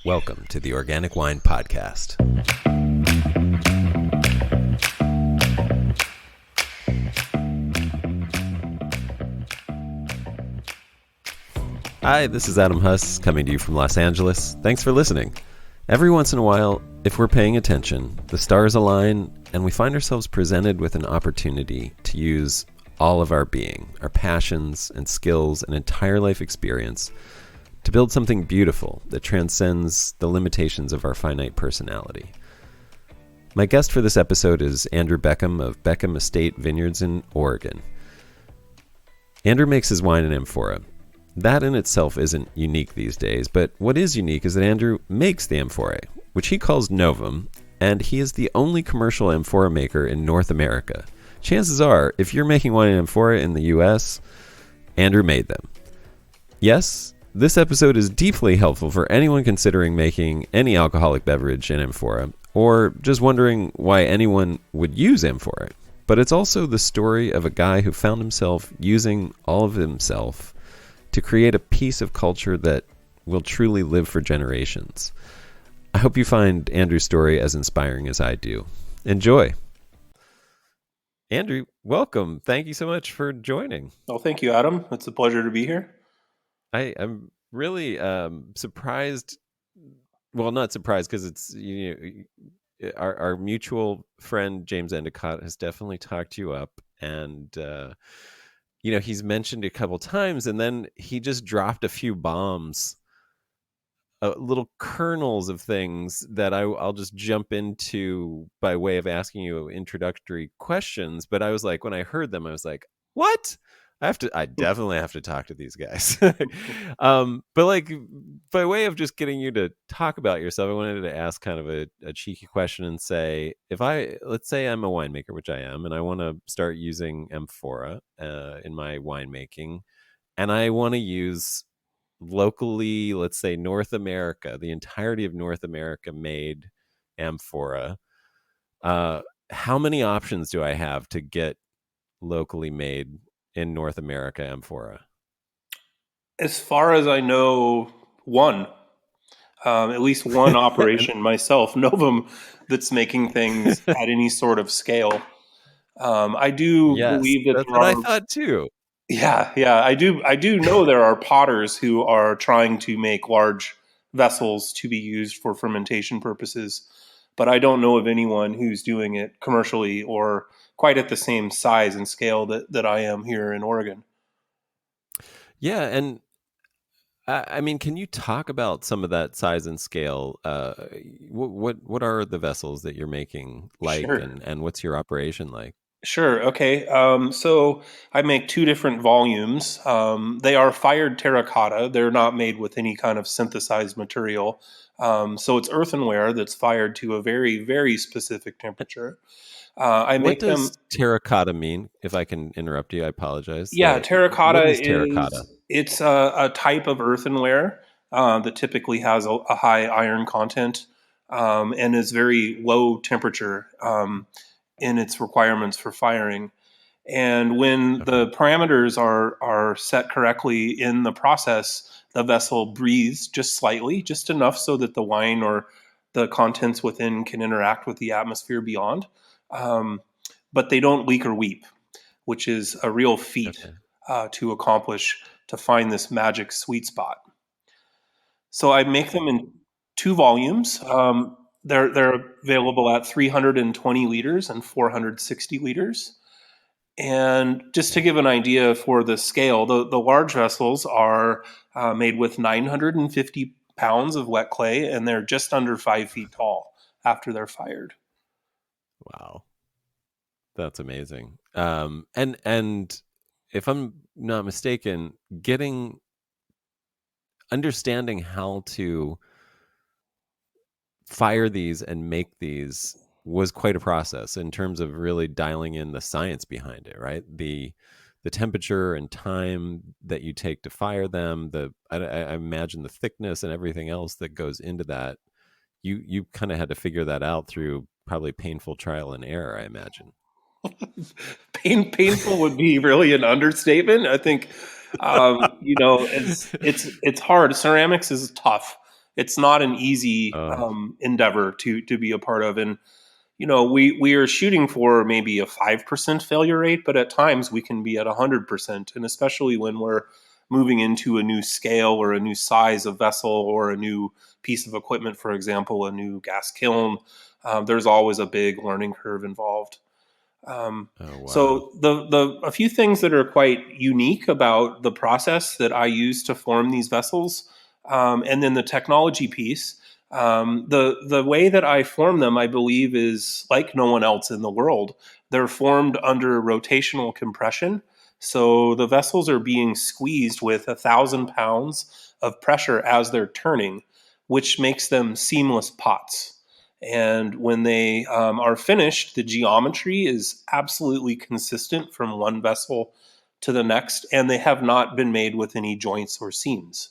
Welcome to the Organic Wine Podcast. Hi, this is Adam Huss coming to you from Los Angeles. Thanks for listening. Every once in a while, if we're paying attention, the stars align and we find ourselves presented with an opportunity to use all of our being, our passions and skills and entire life experience to build something beautiful that transcends the limitations of our finite personality. My guest for this episode is Andrew Beckham of Beckham Estate Vineyards in Oregon. Andrew makes his wine in amphora. That in itself isn't unique these days, but what is unique is that Andrew makes the amphorae, which he calls Novum, and he is the only commercial amphora maker in North America. Chances are, if you're making wine in amphora in the US, Andrew made them. Yes, this episode is deeply helpful for anyone considering making any alcoholic beverage in amphora, or just wondering why anyone would use amphora. But it's also the story of a guy who found himself using all of himself to create a piece of culture that will truly live for generations. I hope you find Andrew's story as inspiring as I do. Enjoy. Andrew, welcome. Thank you so much for joining. Well, thank you, Adam. It's a pleasure to be here. I'm really surprised. Well, not surprised because it's our mutual friend James Endicott has definitely talked you up, and he's mentioned a couple times, and then he just dropped a few bombs, little kernels of things that I'll just jump into by way of asking you introductory questions. But I was like, when I heard them, I was like, what? I definitely have to talk to these guys. But like, by way of just getting you to talk about yourself, I wanted to ask kind of a cheeky question and say, let's say I'm a winemaker, which I am, and I want to start using amphora in my winemaking, and I want to use locally, let's say North America, the entirety of North America made amphora. How many options do I have to get locally made in North America amphora? As far as I know, one. At least one operation myself, Novum, that's making things at any sort of scale. I do Yes, believe that that's there what I are. thought too. Yeah. I do know there are potters who are trying to make large vessels to be used for fermentation purposes, but I don't know of anyone who's doing it commercially or quite at the same size and scale that I am here in Oregon. Yeah, and I mean, can you talk about some of that size and scale? What are the vessels that you're making like, Sure. and what's your operation like? Sure. Okay. So I make two different volumes. They are fired terracotta. They're not made with any kind of synthesized material. So it's earthenware that's fired to a very, very specific temperature. I What make them. does terracotta mean? If I can interrupt you, I apologize. Yeah, What terracotta is terracotta? it's a type of earthenware that typically has a high iron content and is very low temperature in its requirements for firing. And when Okay. the parameters are set correctly in the process, the vessel breathes just slightly, just enough so that the wine or the contents within can interact with the atmosphere beyond. Um, but they don't leak or weep, which is a real feat Okay. to accomplish to find this magic sweet spot. So I make them in two volumes. They're available at 320 liters and 460 liters. And just to give an idea for the scale, the large vessels are made with 950 pounds of wet clay, and they're just under 5 feet tall after they're fired. Wow. That's amazing. And if I'm not mistaken, getting understanding how to fire these and make these was quite a process in terms of really dialing in the science behind it, right? The temperature and time that you take to fire them, I imagine the thickness and everything else that goes into that. You kind of had to figure that out through probably painful trial and error, I imagine. Painful would be really an understatement. I think it's hard. Ceramics is tough. It's not an easy Oh, endeavor to be a part of. And we are shooting for maybe a 5% failure rate, but at times we can be at 100%. And especially when we're moving into a new scale or a new size of vessel or a new piece of equipment, for example, a new gas kiln, there's always a big learning curve involved. Um, oh, wow. so the a few things that are quite unique about the process that I use to form these vessels, and then the technology piece. The way that I form them, I believe, is like no one else in the world. They're formed under rotational compression. So the vessels are being squeezed with 1,000 pounds of pressure as they're turning, which makes them seamless pots. And when they are finished, the geometry is absolutely consistent from one vessel to the next, and they have not been made with any joints or seams.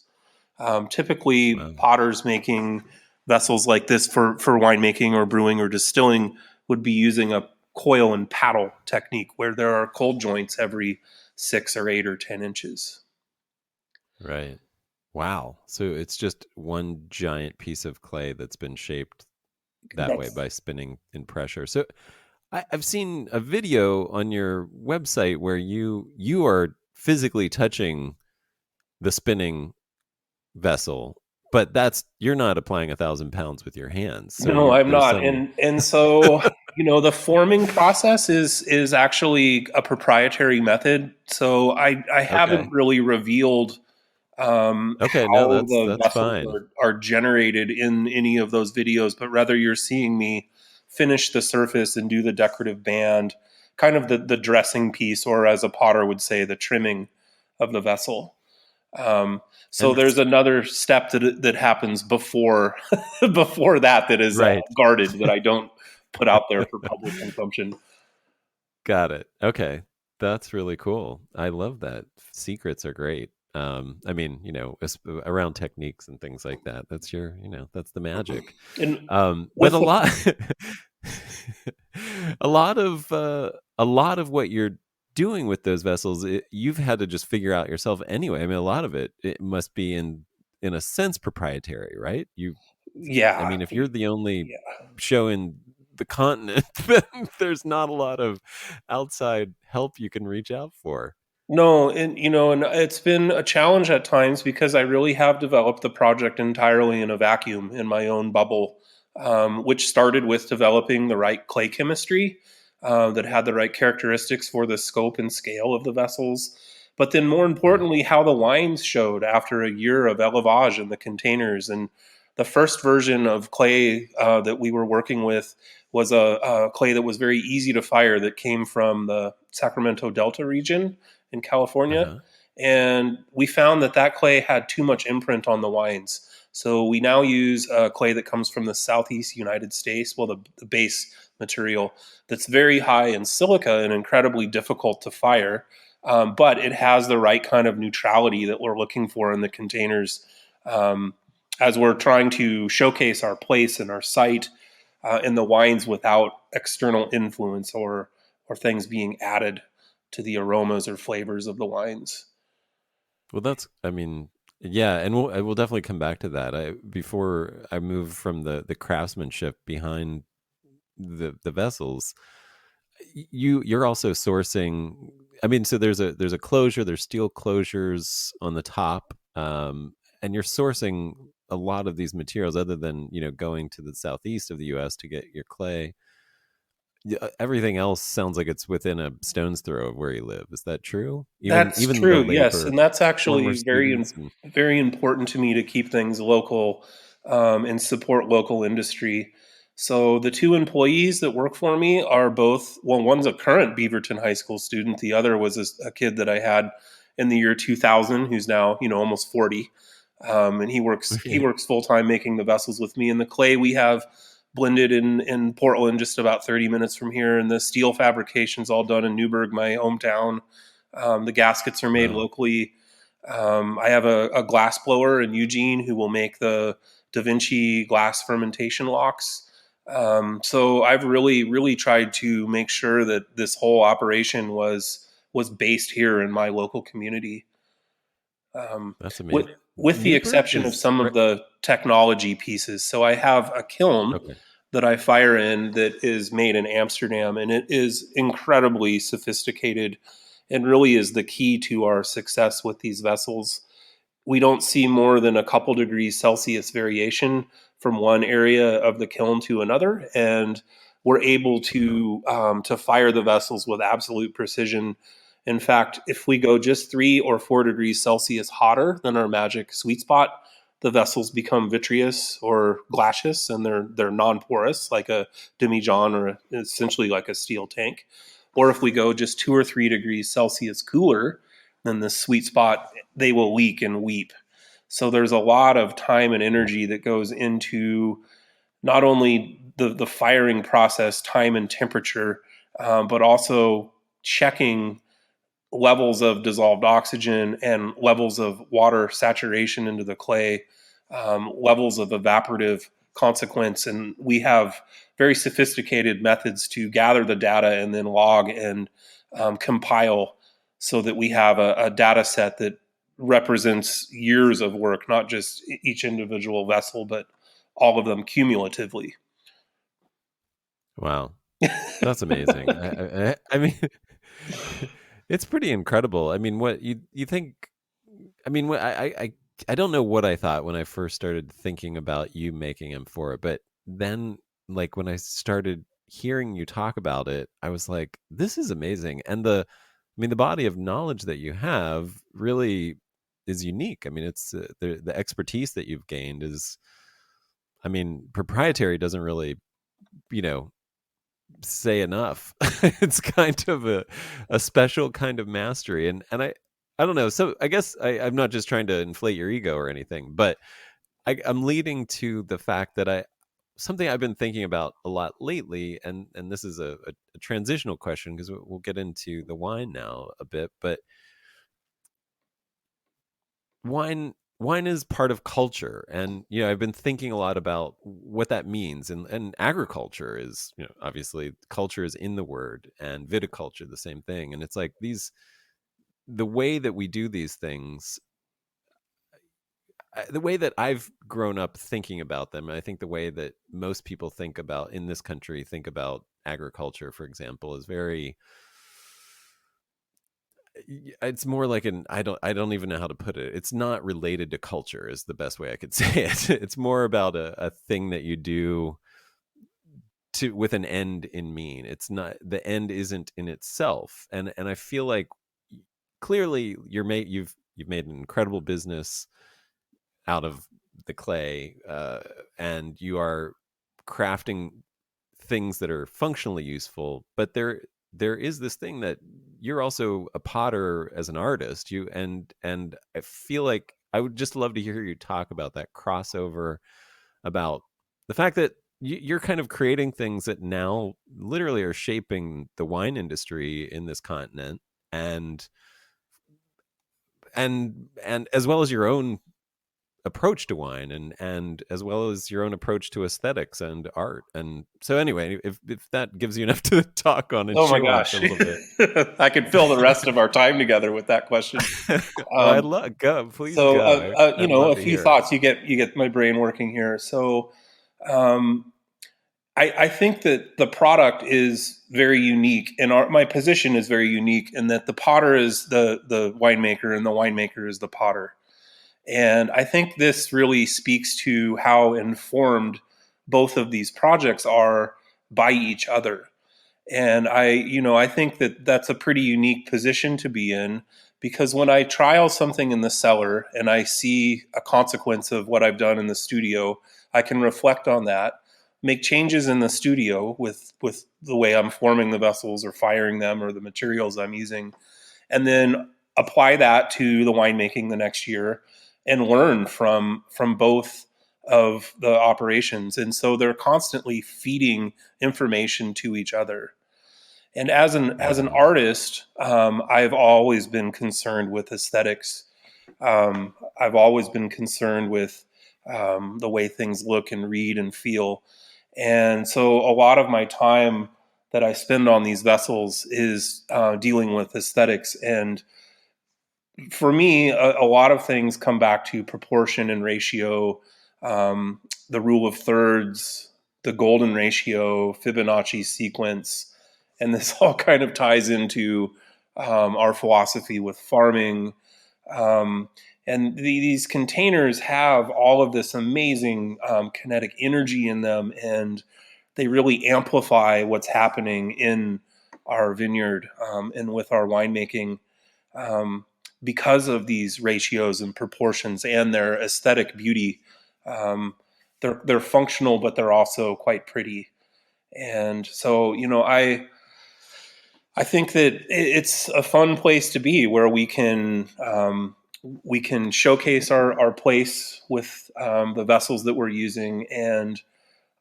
Typically, Wow. potters making vessels like this for winemaking or brewing or distilling would be using a coil and paddle technique where there are cold joints every 6 or 8 or 10 inches. Right. Wow. So it's just one giant piece of clay that's been shaped that way That's by spinning in pressure. So I've seen a video on your website where you are physically touching the spinning vessel, but that's you're not applying 1,000 pounds with your hands. So No, you I'm there's not. some And so, the forming process is actually a proprietary method. So I okay. haven't really revealed Okay, no, how that's the that's vessels fine. are generated in any of those videos, but rather you're seeing me finish the surface and do the decorative band, kind of the dressing piece, or as a potter would say, the trimming of the vessel. So And there's it's another step that happens before before that is right. guarded, that I don't put out there for public consumption. Got it. Okay. That's really cool. I love that. Secrets are great. I mean, around techniques and things like that. That's that's the magic. And But with the a lot of what you're doing with those vessels, you've had to just figure out yourself anyway. I mean, a lot of it must be in a sense proprietary, right? I yeah, mean, if you're the only yeah. show in the continent, then there's not a lot of outside help you can reach out for. No, and it's been a challenge at times because I really have developed the project entirely in a vacuum in my own bubble, which started with developing the right clay chemistry that had the right characteristics for the scope and scale of the vessels. But then, more Right. importantly, how the wines showed after a year of élevage in the containers. And the first version of clay that we were working with was a clay that was very easy to fire that came from the Sacramento Delta region in California. Uh-huh. And we found that clay had too much imprint on the wines. So we now use a clay that comes from the southeast United States, well, the base material that's very high in silica and incredibly difficult to fire. But it has the right kind of neutrality that we're looking for in the containers, um, as we're trying to showcase our place and our site in the wines without external influence or things being added to the aromas or flavors of the wines. Well, I mean, yeah, and we'll definitely come back to that. Before I move from the craftsmanship behind the vessels, you're also sourcing. I mean, so there's a closure, there's steel closures on the top, and you're sourcing a lot of these materials other than going to the southeast of the U.S. to get your clay. Yeah, everything else sounds like it's within a stone's throw of where you live. Is that true? Even That's even the true, yes, labor, and that's former actually students, and very important to me to keep things local and support local industry. So the two employees that work for me are both, well, one's a current Beaverton High School student. The other was a kid that I had in the year 2000, who's now almost 40, and he okay. works full time making the vessels with me. And the clay we have blended in Portland, just about 30 minutes from here, and the steel fabrication's all done in Newburgh, my hometown. The gaskets are made Wow. locally. I have a glass blower in Eugene who will make the Da Vinci glass fermentation locks. So I've really tried to make sure that this whole operation was based here in my local community. That's with, amazing. with the Newberg exception of is some of the technology pieces. So I have a kiln okay. that I fire in that is made in Amsterdam, and it is incredibly sophisticated and really is the key to our success with these vessels. We don't see more than a couple degrees Celsius variation from one area of the kiln to another, and we're able to fire the vessels with absolute precision. In fact, if we go just 3 or 4 degrees Celsius hotter than our magic sweet spot, the vessels become vitreous or glacious, and they're non-porous, like a demijohn or essentially like a steel tank. Or if we go just 2 or 3 degrees Celsius cooler than the sweet spot, they will leak and weep. So there's a lot of time and energy that goes into not only the firing process, time and temperature, but also checking levels of dissolved oxygen and levels of water saturation into the clay, levels of evaporative consequence. And we have very sophisticated methods to gather the data and then log and compile so that we have a data set that represents years of work, not just each individual vessel, but all of them cumulatively. Wow, that's amazing. I mean, it's pretty incredible. I mean, what you think? I mean, what I don't know what I thought when I first started thinking about you making Amphora, but then like when I started hearing you talk about it, I was like, this is amazing. And I mean, the body of knowledge that you have really is unique. I mean, it's the expertise that you've gained is, I mean, proprietary doesn't really, you know, say enough. It's kind of a special kind of mastery, and I don't know. So I guess I'm not just trying to inflate your ego or anything, but I'm leading to the fact that I something I've been thinking about a lot lately, and this is a transitional question because we'll get into the wine now a bit, but wine is part of culture, and you know I've been thinking a lot about what that means, and agriculture is, you know, obviously culture is in the word, and viticulture the same thing, and it's like these the way that we do these things, the way that I've grown up thinking about them, and I think the way that most people think about in this country think about agriculture, for example, is very, it's more like an I don't even know how to put it. It's not related to culture is the best way I could say it. It's more about a thing that you do to with an end in mean. It's not, the end isn't in itself. And I feel like clearly you've made an incredible business out of the clay, and you are crafting things that are functionally useful, but there is this thing that you're also a potter as an artist, you and I feel like I would just love to hear you talk about that crossover, about the fact that you're kind of creating things that now literally are shaping the wine industry in this continent, and and as well as your own approach to wine, and as well as your own approach to aesthetics and art. And so anyway, if that gives you enough to talk on and Oh my chew on for a gosh. little bit. I could fill the rest of our time together with that question. Well, I'd Um, love go, please so, go. you I'd know, love a to few hear it. thoughts. You get my brain working here. So, um, I think that the product is very unique, and my position is very unique, in that the potter is the winemaker, and the winemaker is the potter. And I think this really speaks to how informed both of these projects are by each other. And I think that that's a pretty unique position to be in, because when I trial something in the cellar and I see a consequence of what I've done in the studio, I can reflect on that, make changes in the studio with the way I'm forming the vessels or firing them or the materials I'm using, and then apply that to the winemaking the next year and learn from both of the operations. And so they're constantly feeding information to each other. And as an Hmm. artist, I've always been concerned with aesthetics. I've always been concerned with the way things look and read and feel. And so a lot of my time that I spend on these vessels is dealing with aesthetics and for me, a lot of things come back to proportion and ratio, the rule of thirds, the golden ratio, Fibonacci sequence, and this all kind of ties into our philosophy with farming. Um, and these containers have all of this amazing kinetic energy in them, and they really amplify what's happening in our vineyard and with our winemaking, um, because of these ratios and proportions and their aesthetic beauty. Um, they're functional, but they're also quite pretty. And so, I think that it's a fun place to be where we can showcase our place with the vessels that we're using. And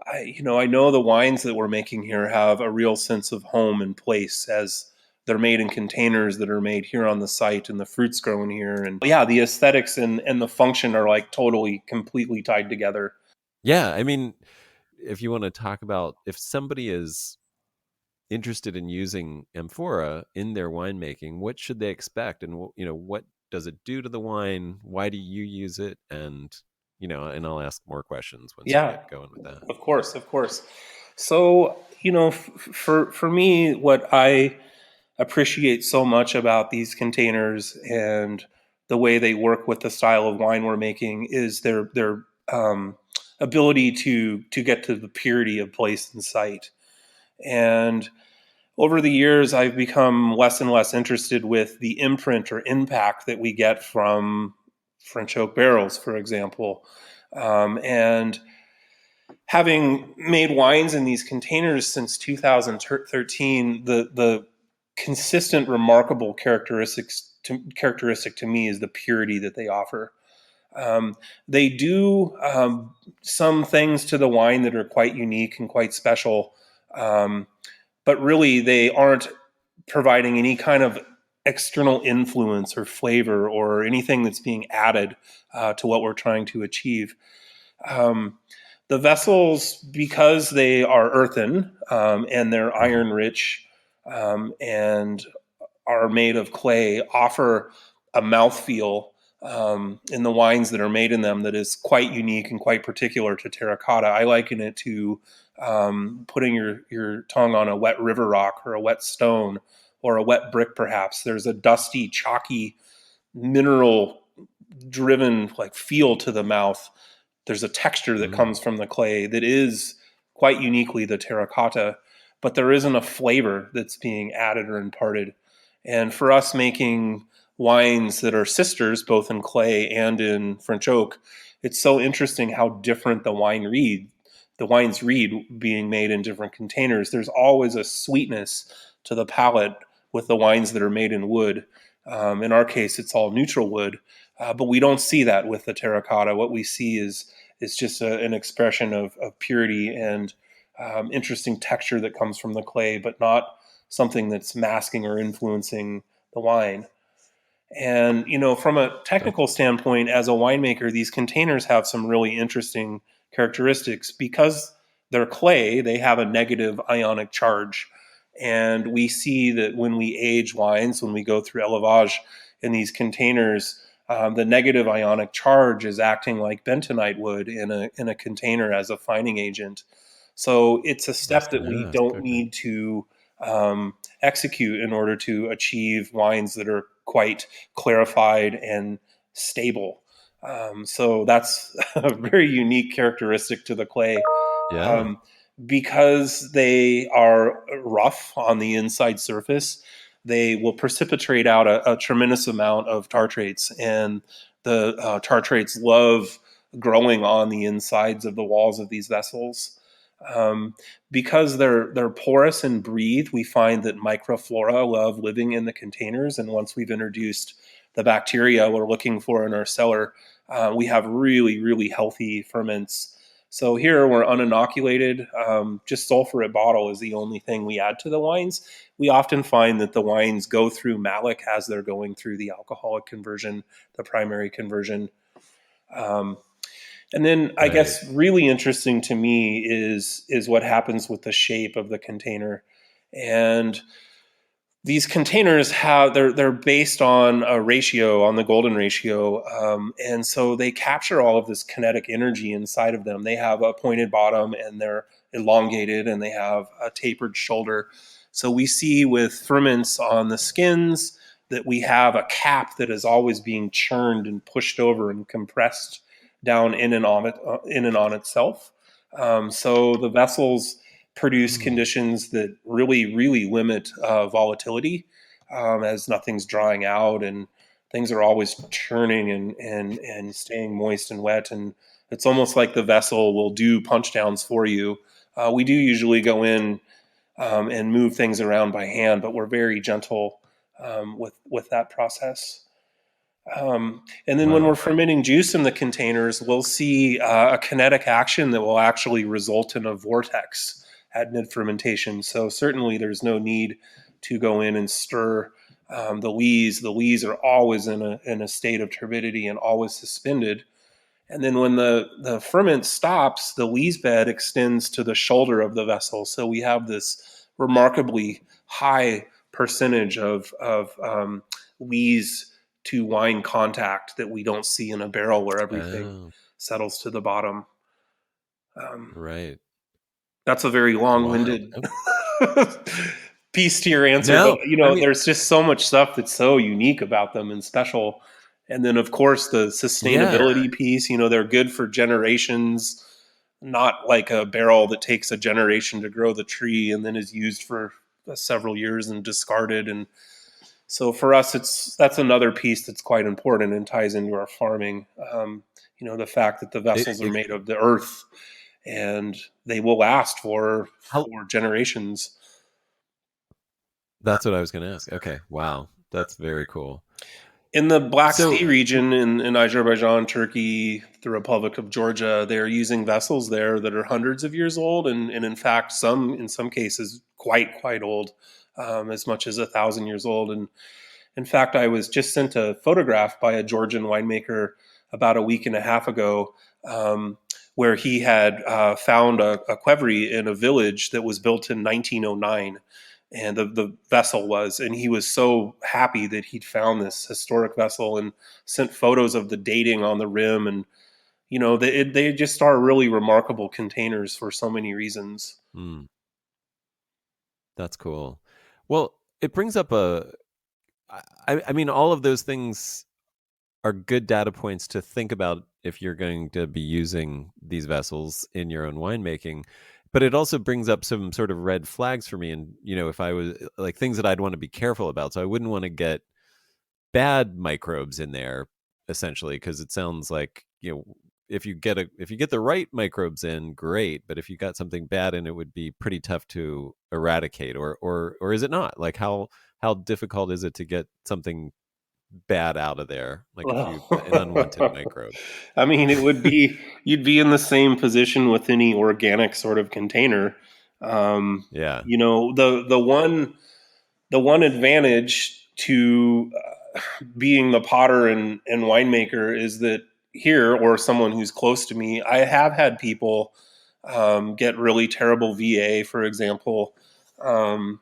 I know the wines that we're making here have a real sense of home and place, as they're made in containers that are made here on the site, and the fruit's grown here. And yeah, the aesthetics and the function are like totally, completely tied together. Yeah, I mean, if you want to talk about if somebody is interested in using amphora in their winemaking, what should they expect, and what does it do to the wine? Why do you use it? And and I'll ask more questions once you Yeah, get going with that. of course, of course. So, for me, what I appreciate so much about these containers and the way they work with the style of wine we're making is their ability to get to the purity of place and sight. And over the years, I've become less and less interested with the imprint or impact that we get from French oak barrels, for example. And having made wines in these containers since 2013, the consistent, remarkable characteristic to me is the purity that they offer. They do some things to the wine that are quite unique and quite special, but really they aren't providing any kind of external influence or flavor or anything that's being added to what we're trying to achieve. Um, the vessels, because they are earthen and they're Hmm. iron rich and are made of clay, offer a mouthfeel in the wines that are made in them that is quite unique and quite particular to terracotta. I liken it to putting your tongue on a wet river rock or a wet stone or a wet brick, perhaps. There's a dusty, chalky, mineral driven like feel to the mouth. There's a texture that Mm. comes from the clay that is quite uniquely the terracotta, but there isn't a flavor that's being added or imparted. And for us making wines that are sisters, both in clay and in French oak, it's so interesting how different the wines read being made in different containers. There's always a sweetness to the palate with the wines that are made in wood. In our case, it's all neutral wood, but we don't see that with the terracotta. What we see is just an expression of purity and interesting texture that comes from the clay, but not something that's masking or influencing the wine. And, from a That, technical standpoint, as a winemaker, these containers have some really interesting characteristics. Because they're clay, they have a negative ionic charge. And we see that when we age wines, when we go through élevage in these containers, the negative ionic charge is acting like bentonite would in a container as a fining agent. So it's a I was step that going we to ask. don't Okay. need to execute in order to achieve wines that are quite clarified and stable. So that's a very unique characteristic to the clay. Yeah. Um, because they are rough on the inside surface, they will precipitate out a tremendous amount of tartrates, and the tartrates love growing on the insides of the walls of these vessels. Um, because they're porous and breathe, we find that microflora love living in the containers. And once we've introduced the bacteria we're looking for in our cellar, we have really, really healthy ferments. So here we're uninoculated. Just sulfur at bottle is the only thing we add to the wines. We often find that the wines go through malic as they're going through the alcoholic conversion, the primary conversion. Um, and then I Right. guess really interesting to me is what happens with the shape of the container. And these containers they're based on a ratio, on the golden ratio, and so they capture all of this kinetic energy inside of them. They have a pointed bottom and they're elongated and they have a tapered shoulder. So we see with ferments on the skins that we have a cap that is always being churned and pushed over and compressed down in and on itself. So the vessels produce Mm. conditions that really limit volatility, as nothing's drying out and things are always churning and staying moist and wet. And it's almost like the vessel will do punch downs for you. We do usually go in and move things around by hand, but we're very gentle with that process. And then when we're Wow. fermenting juice in the containers, we'll see a kinetic action that will actually result in a vortex at mid fermentation. So certainly there's no need to go in and stir the lees. The lees are always in a state of turbidity and always suspended. And then when the ferment stops, the lees bed extends to the shoulder of the vessel. So we have this remarkably high percentage of lees to wine contact that we don't see in a barrel where everything Oh, settles to the bottom. Um, right. that's a very Wild. long-winded piece to your answer, but No, I mean, there's just so much stuff that's so unique about them and special. And then, of course, the yeah. sustainability piece. They're good for generations, not like a barrel that takes a generation to grow the tree and then is used for several years and discarded. And so for us, that's another piece that's quite important and ties into our farming. The fact that the It, vessels are it, made of the earth and they will last for how, generations. that's what I was going to ask. Okay. Wow. That's very cool. In the Black So, Sea region in Azerbaijan, Turkey, the Republic of Georgia, they're using vessels there that are hundreds of years old, and in fact, in some cases, quite old, as much as 1,000 years old. And in fact, I was just sent a photograph by a Georgian winemaker about a week and a half ago, where he had found a qvevri in a village that was built in 1909. And the vessel was, and he was so happy that he'd found this historic vessel and sent photos of the dating on the rim. And they just are really remarkable containers for so many reasons. mm, that's cool. Well, it brings up I mean, all of those things are good data points to think about if you're going to be using these vessels in your own winemaking. But it also brings up some sort of red flags for me. And, if I was like things that I'd want to be careful about. So I wouldn't want to get bad microbes in there, essentially, because it sounds like, if you get the right microbes in, great. But if you got something bad in, it would be pretty tough to eradicate. Or is it not? Like how difficult is it to get something bad out of there, like if you an unwanted Well, microbe? I mean, you'd be in the same position with any organic sort of container. Yeah. The one advantage to being the potter and winemaker is that here, or someone who's close to me, I have had people get really terrible VA, for example. Um,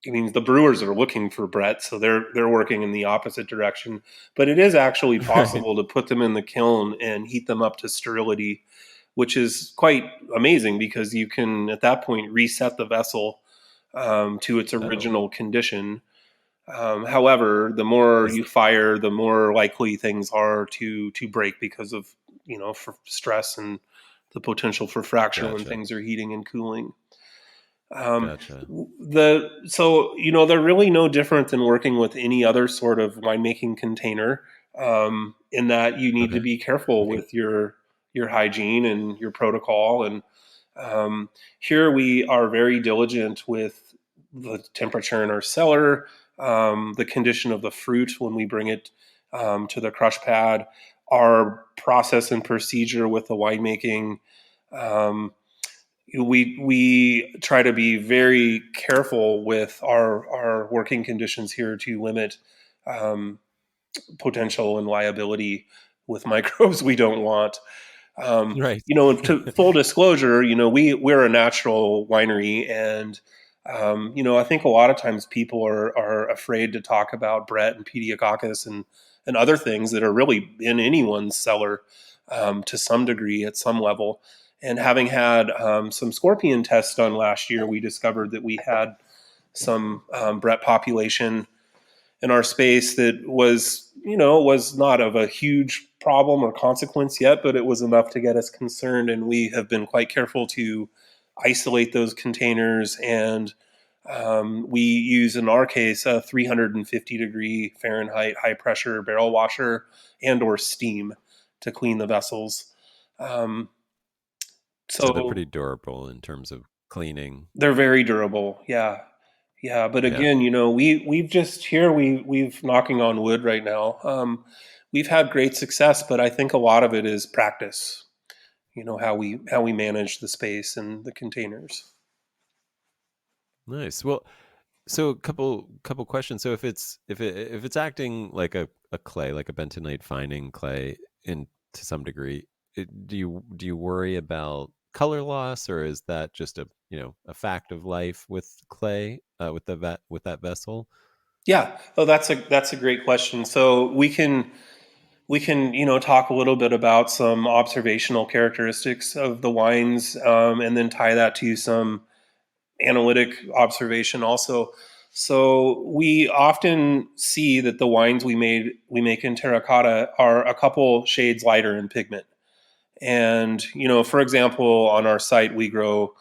I mean, the brewers are looking for Brett, so they're working in the opposite direction. But it is actually Right. possible to put them in the kiln and heat them up to sterility, which is quite amazing because you can at that point reset the vessel to its Oh, original condition. However, the more is you fire, the more likely things are to break because of for stress and the potential for fracture when gotcha. things are heating and cooling. Um, Gotcha. they're really no different than working with any other sort of winemaking container, in that you need to Okay. be careful Like, with your hygiene and your protocol. And um, here we are very diligent with the temperature in our cellar, the condition of the fruit when we bring it to the crush pad, our process and procedure with the winemaking. Um, we try to be very careful with our working conditions here to limit um, potential and liability with microbes we don't want. right. To full disclosure, we're a natural winery, and I think a lot of times people are afraid to talk about Brett and Pediococcus and other things that are really in anyone's cellar to some degree at some level. And having had some scorpion tests done last year, we discovered that we had some Brett population in our space that was not of a huge problem or consequence yet, but it was enough to get us concerned. And we have been quite careful to isolate those containers. And we use, in our case, a 350 degree Fahrenheit high pressure barrel washer and or steam to clean the vessels. Um, So they're so pretty durable in terms of cleaning. they're very durable. Yeah. Yeah, but Yeah. again, we've just here we've knocking on wood right now. We've had great success, but I think a lot of it is practice. How we manage the space and the containers. Nice. Well, so a couple questions. So if it's acting like a clay, like a bentonite fining clay, in to some degree, do you worry about color loss, or is that just a fact of life with clay, with that vessel? Yeah. Oh, that's a great question. So we can talk a little bit about some observational characteristics of the wines, and then tie that to some analytic observation also. So we often see that the wines we make in terracotta are a couple shades lighter in pigment. And for example, on our site we grow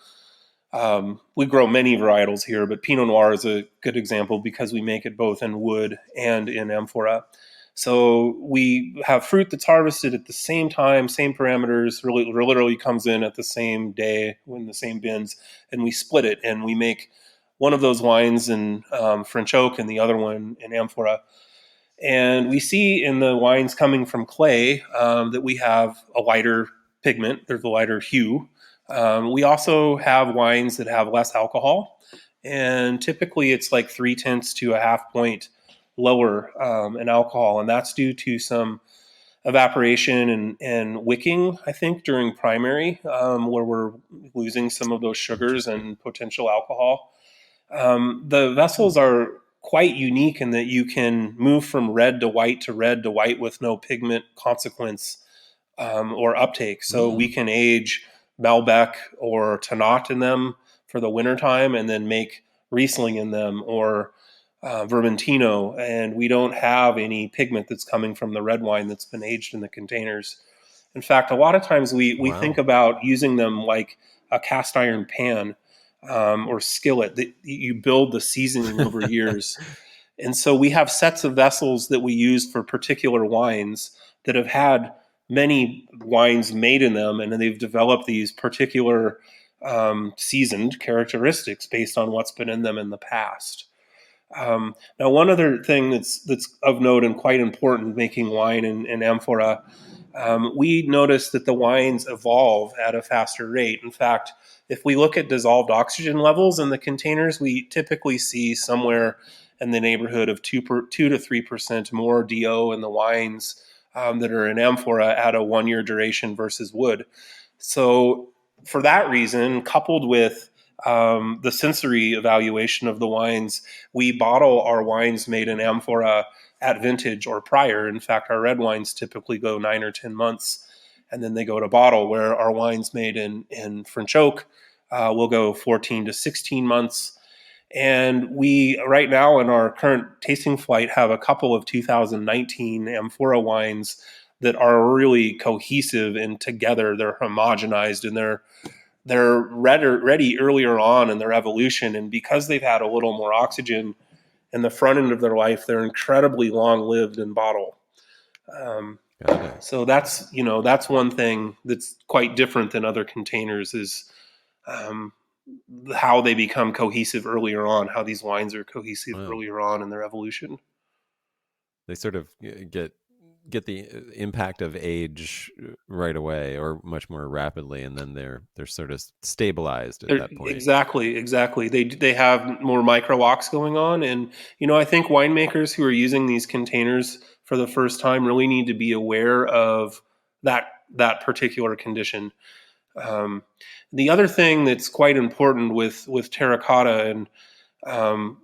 many varietals here, but Pinot Noir is a good example because we make it both in wood and in amphora. So we have fruit that's harvested at the same time, same parameters, really literally comes in at the same day in the same bins, and we split it and we make one of those wines in French oak and the other one in amphora. And we see in the wines coming from clay that we have a lighter pigment, there's a lighter hue. We also have wines that have less alcohol, and typically it's like 3/10 to a half point lower in alcohol, and that's due to some evaporation and wicking, I think, during primary, where we're losing some of those sugars and potential alcohol. The Hmm. vessels are quite unique in that you can move from red to white to red to white with no pigment consequence or uptake. So we Mm. can age Malbec or Tannat in them for the wintertime and then make Riesling in them or Vermentino. And we don't have any pigment that's coming from the red wine that's been aged in the containers. In fact, a lot of times we think Wow. about using them like a cast iron pan or skillet that you build the seasoning over years. And so we have sets of vessels that we use for particular wines that have had many wines made in them, and then they've developed these particular seasoned characteristics based on what's been in them in the past. Now, one other thing that's of note and quite important making wine in amphora, we notice that the wines evolve at a faster rate. In fact, if we look at dissolved oxygen levels in the containers, we typically see somewhere in the neighborhood of 2 to 3% more DO in the wines that are in amphora at a 1 year duration versus wood. So, for that reason, coupled with the sensory evaluation of the wines, we bottle our wines made in amphora at vintage or prior. In fact, our red wines typically go 9 or 10 months and then they go to bottle, where our wines made in French oak will go 14 to 16 months. And we, right now in our current tasting flight, have a couple of 2019 Amphora wines that are really cohesive and together. They're homogenized and they're ready earlier on in their evolution. And because they've had a little more oxygen in the front end of their life, they're incredibly long lived in bottle. Um, Got it. so that's one thing that's quite different than other containers is um, how they become cohesive earlier on, how these wines are cohesive Wow. earlier on in their evolution. They sort of get the impact of age right away, or much more rapidly, and then they're sort of stabilized at that point. Exactly. They have more micro ox going on, and I think winemakers who are using these containers for the first time really need to be aware of that particular condition. Um, the other thing that's quite important with terracotta and um,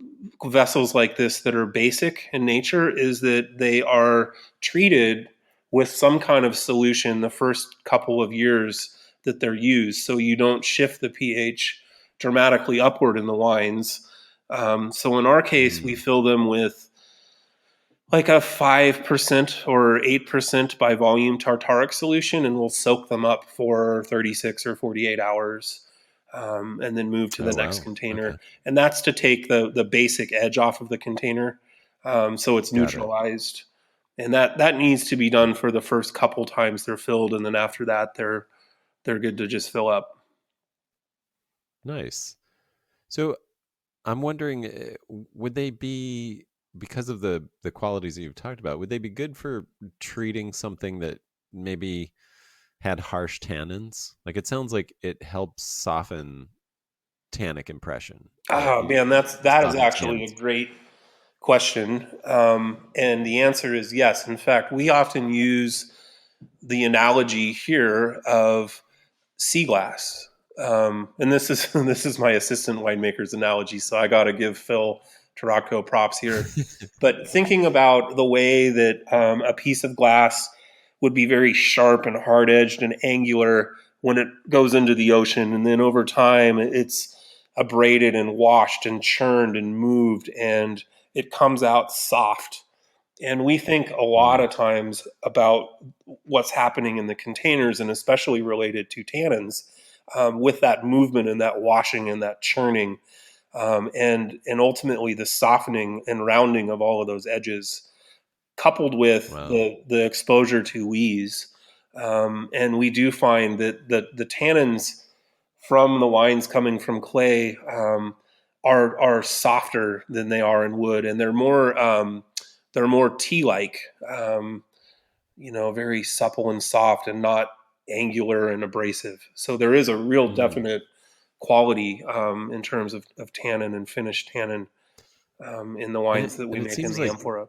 vessels like this that are basic in nature is that they are treated with some kind of solution the first couple of years that they're used, so you don't shift the pH dramatically upward in the wines. So in our case, we Mm. fill them with like a 5% or 8% by volume tartaric solution, and we'll soak them up for 36 or 48 hours, and then move to Oh, the next wow. container. Okay. And that's to take the basic edge off of the container, so it's Got it. neutralized. And that needs to be done for the first couple times they're filled, and then after that they're good to just fill up. Nice. So I'm wondering, would they be, because of the qualities that you've talked about, would they be good for treating something that maybe had harsh tannins? Like it sounds like it helps soften tannic impression, or Oh man, that is soften actually tannins. a great question, and the answer is yes. In fact, we often use the analogy here of sea glass. And this is this is my assistant winemaker's analogy, so I got to give Phil Tarocco props here. But thinking about the way that a piece of glass would be very sharp and hard edged and angular when it goes into the ocean, and then over time it's abraded and washed and churned and moved, and it comes out soft. And we think a lot Mm. of times about what's happening in the containers, and especially related to tannins, with that movement and that washing and that churning, and ultimately the softening and rounding of all of those edges, coupled with Wow. the exposure to wheeze. And we do find that the tannins from the wines coming from clay are softer than they are in wood, and they're more tea like, very supple and soft, and not angular and abrasive. So there is a real Mm. definite quality in terms of tannin and finished tannin in the And wines that we it make in the amphora.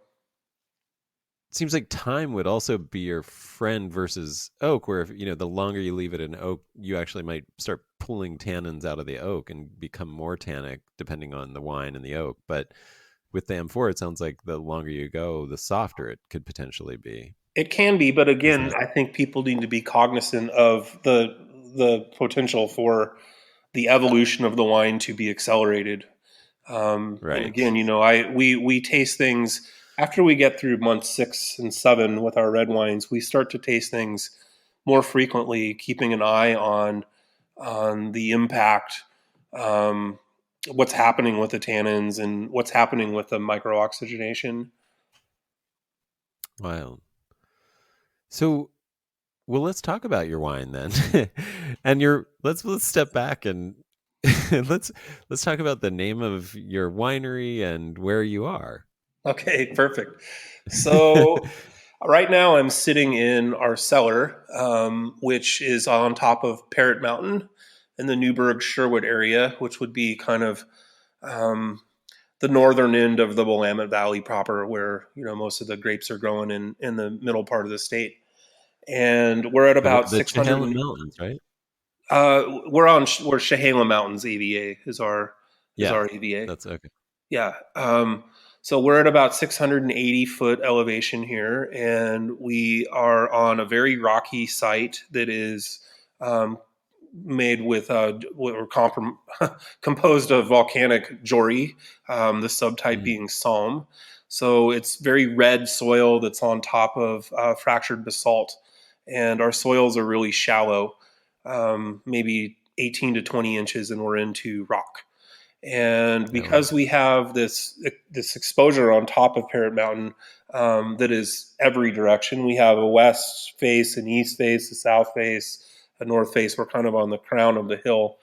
seems like time would also be your friend versus oak, where if the longer you leave it in oak, you actually might start pulling tannins out of the oak and become more tannic depending on the wine and the oak. But with the amphora, it sounds like the longer you go, the softer it could potentially be. It can be, but Is again, that I think people need to be cognizant of the potential for the evolution of the wine to be accelerated. And right? again, we taste things after we get through month 6 and 7 with our red wines. We start to taste things more frequently, keeping an eye on the impact, um, what's happening with the tannins and what's happening with the microoxygenation. Wow. So, well, let's talk about your wine then, and your let's step back and let's let's talk about the name of your winery and where you are. Okay, perfect. So right now I'm sitting in our cellar, which is on top of Parrot Mountain in the Newburgh Sherwood area, which would be kind of um, the northern end of the Willamette Valley proper, where most of the grapes are growing in the middle part of the state. And we're at about The 600. Chehalem Mountains, right? We're Chehalem Mountains AVA is Yeah, our AVA. that's okay. Yeah. So we're at about 680-foot elevation here, and we are on a very rocky site that is um, made with composed of volcanic jori, the subtype Mm. being Salm. So it's very red soil that's on top of fractured basalt, and our soils are really shallow, maybe 18 to 20 inches, and we're into rock. And Oh wow. because we have this exposure on top of Parrot Mountain, that is every direction. We have a west face, an east face, a south face, a north face. We're kind of on the crown of the hill.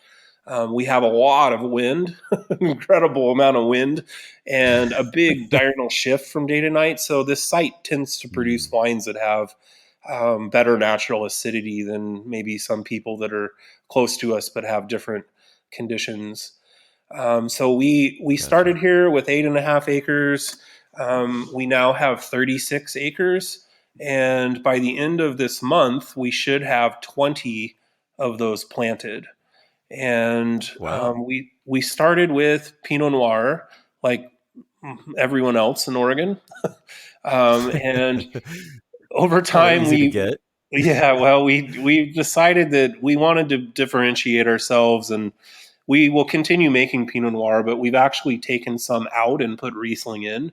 We have a lot of wind, incredible amount of wind, and a big diurnal shift from day to night. So this site tends to produce Mm. wines that have better natural acidity than maybe some people that are close to us but have different conditions. So we Gotcha. started here with 8.5 acres. We now have 36 acres, and by the end of this month, we should have 20 of those planted. And Wow. we started with Pinot Noir, like everyone else in Oregon. And over Probably time, easy to get. we decided that we wanted to differentiate ourselves, and we will continue making Pinot Noir, but we've actually taken some out and put Riesling in.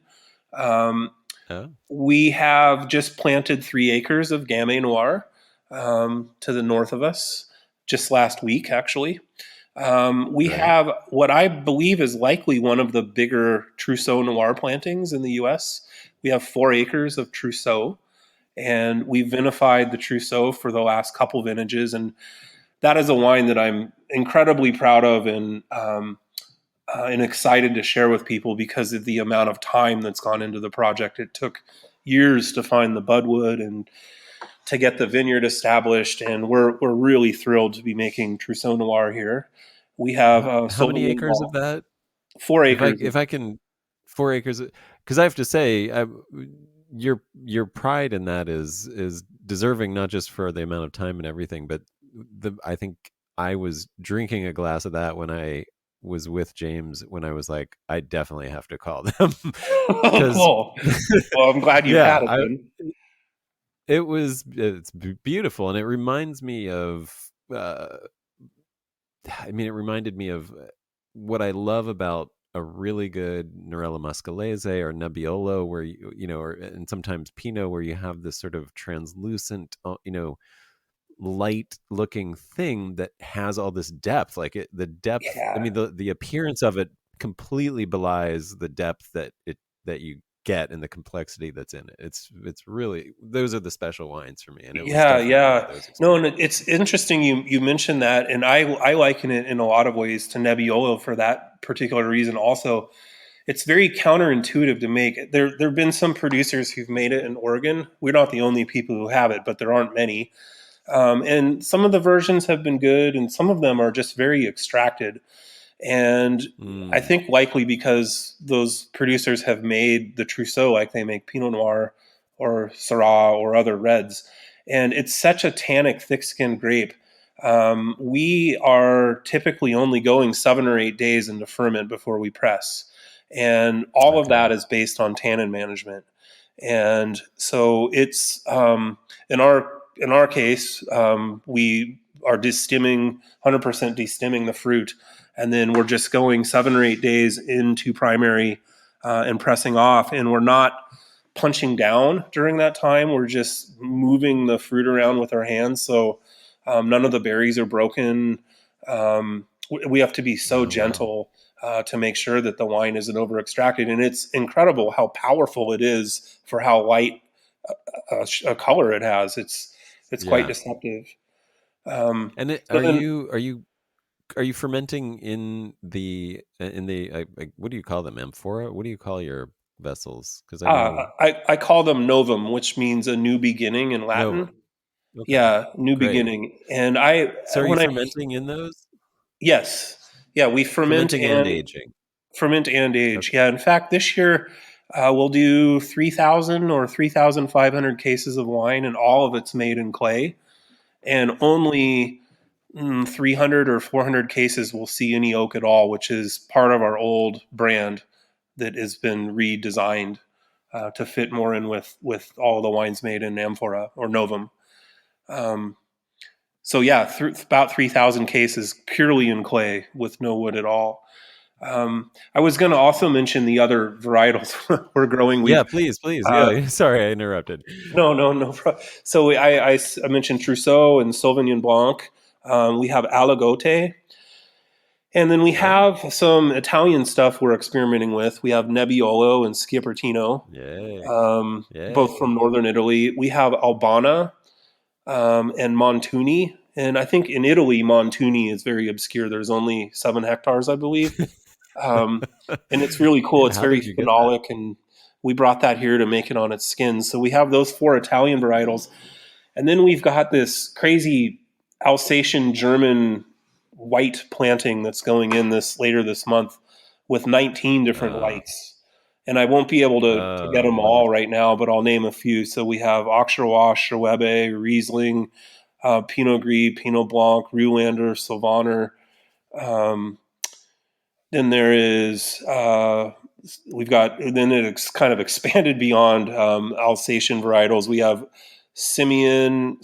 Um, Oh, we have just planted 3 acres of Gamay Noir to the north of us just last week, actually. We great. have what I believe is likely one of the bigger Trousseau Noir plantings in the US. We have 4 acres of Trousseau, and we vinified the Trousseau for the last couple vintages. And that is a wine that I'm incredibly proud of and excited to share with people because of the amount of time that's gone into the project. It took years to find the budwood and to get the vineyard established, and we're really thrilled to be making Trousseau Noir here. We have How many Sauvignon acres Blanc, of that? four If I acres. if I can, 4 acres, because I have to say, your pride in that is deserving, not just for the amount of time and everything, but I think I was drinking a glass of that when I was with James, when I was like, I definitely have to call them because Cool. Well, I'm glad you've yeah, had it then. it's beautiful, and it reminds me of it reminded me of what I love about a really good Norella Muscalese or Nebbiolo, where and sometimes Pinot, where you have this sort of translucent, light looking thing that has all this depth. Like the depth. I Yeah. mean, the appearance of it completely belies the depth that you get and the complexity that's in it. It's really, those are the special wines for me, and it was Yeah, definitely one of yeah. those No, and experiences. it's interesting you mentioned that, and I liken it in a lot of ways to Nebbiolo for that particular reason. Also, it's very counterintuitive to make. There have been some producers who've made it in Oregon. We're not the only people who have it, but there aren't many. And some of the versions have been good, and some of them are just very extracted. And I Mm, think likely because those producers have made the Trousseau like they make Pinot Noir or Syrah or other reds. And it's such a tannic, thick skinned grape. We are typically only going 7 or 8 days into ferment before we press. And all of okay. that is based on tannin management. And so it's in our case, we are destimming 100% destimming the fruit, and then we're just going 7 or 8 days into primary and pressing off, and we're not punching down during that time. We're just moving the fruit around with our hands, so none of the berries are broken. We have to be so Oh wow. gentle to make sure that the wine isn't over extracted, and it's incredible how powerful it is for how light a color it has. It's quite Yeah. deceptive. And So then are you fermenting in the what do you call them? Amphora? What do you call your vessels? Because I know I call them Novum, which means a new beginning in Latin. Novum. Okay, Yeah, new great. beginning. And I So are you when I fermenting in those? yes, yeah, we Fermenting and aging. ferment and age. Okay. Yeah, in fact, this year we'll do 3,000 or 3,500 cases of wine, and all of it's made in clay. And only 300 or 400 cases will see any oak at all, which is part of our old brand that has been redesigned to fit more in with all the wines made in Amphora or Novum. Um, so yeah, about 3,000 cases purely in clay with no wood at all. I was going to also mention the other varietals we're growing. Yeah, We've please, please. uh, Yeah, sorry I interrupted. no. So I mentioned Trousseau and Sauvignon Blanc. We have Aligote, and then we Okay. have some Italian stuff we're experimenting with. We have Nebbiolo and Schiapartino, Yay. both Yay. from northern Italy. We have Albana and Montuni. And I think in Italy, Montuni is very obscure. There's only 7 hectares, I believe. Um, and it's really cool. Yeah, It's how very did you get that? phenolic, and we brought that here to make it on its skin. So we have those 4 Italian varietals. And then we've got this crazy Alsatian German white planting that's going in this later this month with 19 different Uh, whites. And I won't be able to get them all Wonderful. right now, but I'll name a few. So we have Auxerrois, Schwebe, Riesling, Pinot Gris, Pinot Blanc, Rulander, Sylvaner. Um, then there is we've got then it's kind of expanded beyond Alsatian varietals. We have Simeon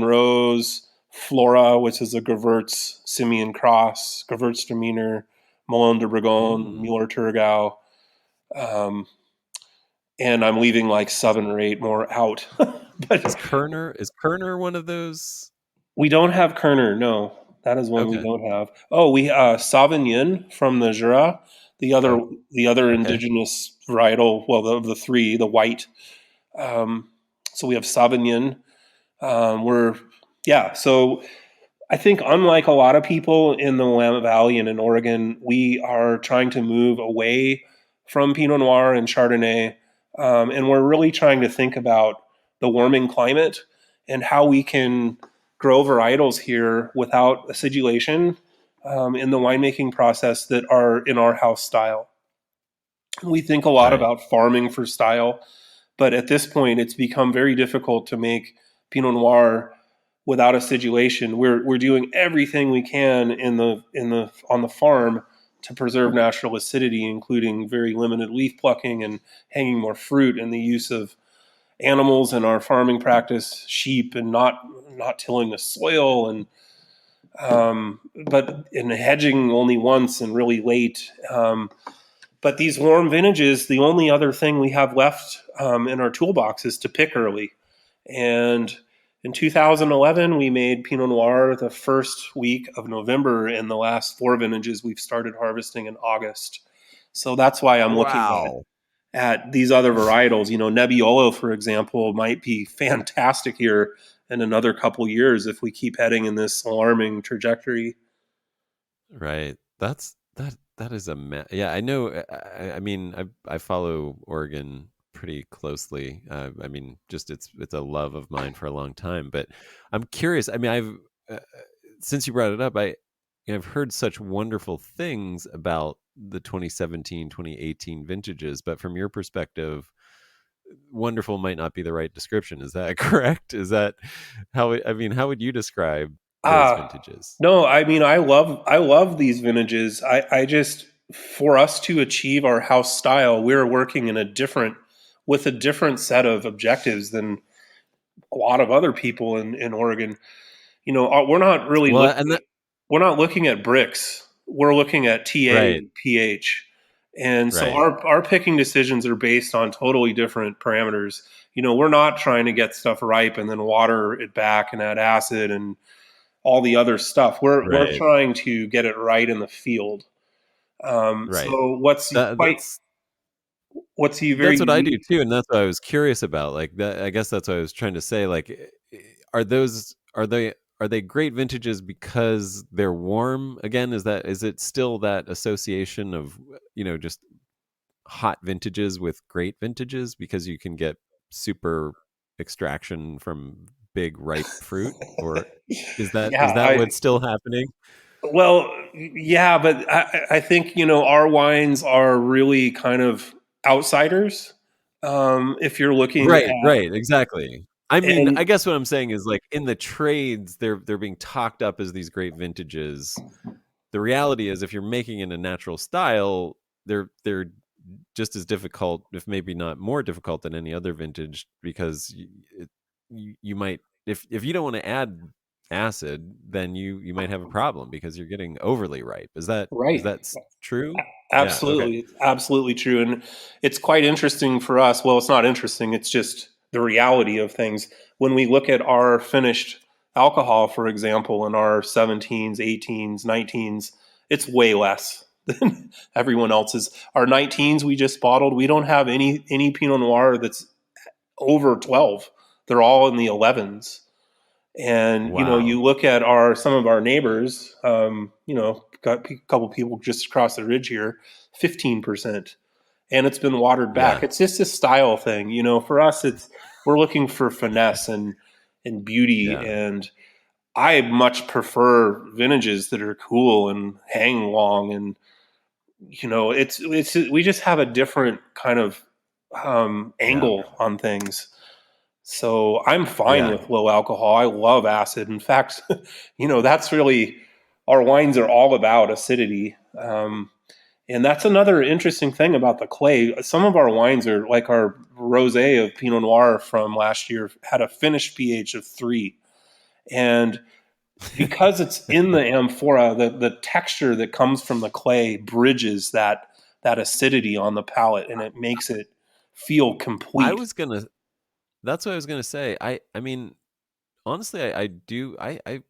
Rose, Flora, which is a Gewurz Simeon cross, Gewürztraminer, Melon de Bourgogne, Mm. Mueller Thurgau, um, and I'm leaving like 7 or 8 more out. Is But Kerner one of those? we don't have Kerner. No, that is one we Okay. don't have. Oh, we Sauvignon from the Jura, the Oh, other the other okay. indigenous varietal. Well, the three, the white. Um, so we have Sauvignon. We're yeah. So I think unlike a lot of people in the Willamette Valley and in Oregon, we are trying to move away from Pinot Noir and Chardonnay, and we're really trying to think about the warming climate and how we can grow varietals here without acidulation in the winemaking process that are in our house style. We think a lot Right. about farming for style, but at this point, it's become very difficult to make Pinot Noir without acidulation. We're doing everything we can on the farm to preserve natural acidity, including very limited leaf plucking and hanging more fruit, and the use of animals in our farming practice, sheep, and not tilling the soil, and but in hedging only once and really late. But these warm vintages, the only other thing we have left in our toolbox is to pick early. And in 2011, we made Pinot Noir the first week of November, and the last 4 vintages we've started harvesting in August. So that's why I'm looking Wow. at these other varietals. You know, Nebbiolo, for example, might be fantastic here in another couple years if we keep heading in this alarming trajectory. Right. That is yeah, I know. I mean, I follow Oregon pretty closely. I mean, just it's a love of mine for a long time. But I'm curious. I mean, since you brought it up, I've heard such wonderful things about the 2017, 2018 vintages. But from your perspective, wonderful might not be the right description. Is that correct? Is that how? I mean, how would you describe those vintages? No, I mean I love these vintages. I just for us to achieve our house style, we're working in a different with a different set of objectives than a lot of other people in Oregon. You know, Well, and that we're not looking at bricks. We're looking at TA right, and pH. And so right. our picking decisions are based on totally different parameters. You know, we're not trying to get stuff ripe and then water it back and add acid and all the other stuff. We're Right, trying to get it right in the field. right. So That what's very that's what I do unique. too, and that's what I was curious about. Like that, I guess that's what I was trying to say. Like, are those are they great vintages because they're warm? Again, is it still that association of just hot vintages with great vintages because you can get super extraction from big ripe fruit, or Yeah, is that what's still happening? well, yeah, but I think our wines are really kind of outsiders. If you're looking Right, at right, exactly. I mean, and I guess what I'm saying is like in the trades, they're being talked up as these great vintages. The reality is, if you're making in a natural style, they're just as difficult, if maybe not more difficult than any other vintage, because you might if you don't want to add acid, then you might have a problem because you're getting overly ripe. Is right. that true? Yeah. Okay. Absolutely. It's absolutely true. And it's quite interesting for us. Well, it's not interesting, it's just the reality of things. When we look at our finished alcohol, for example, in our 17s, 18s, 19s, it's way less than everyone else's. Our 19s we just bottled, we don't have any Pinot Noir that's over 12. They're all in the 11s. And Wow. you look at our some of our neighbors. Got a couple people just across the ridge here, 15%, and it's been watered back. Yeah. It's just a style thing. For us, it's we're looking for finesse and beauty, Yeah. and I much prefer vintages that are cool and hang long, and it's we just have a different kind of Yeah. angle on things. So I'm fine Yeah. with low alcohol. I love acid. In fact, that's really our wines are all about acidity. And that's another interesting thing about the clay. Some of our wines are like our rosé of Pinot Noir from last year had a finished pH of 3. And because it's in the amphora, the texture that comes from the clay bridges that acidity on the palate, and it makes it feel I complete. was gonna. That's what I was gonna say. I mean, honestly, I do. I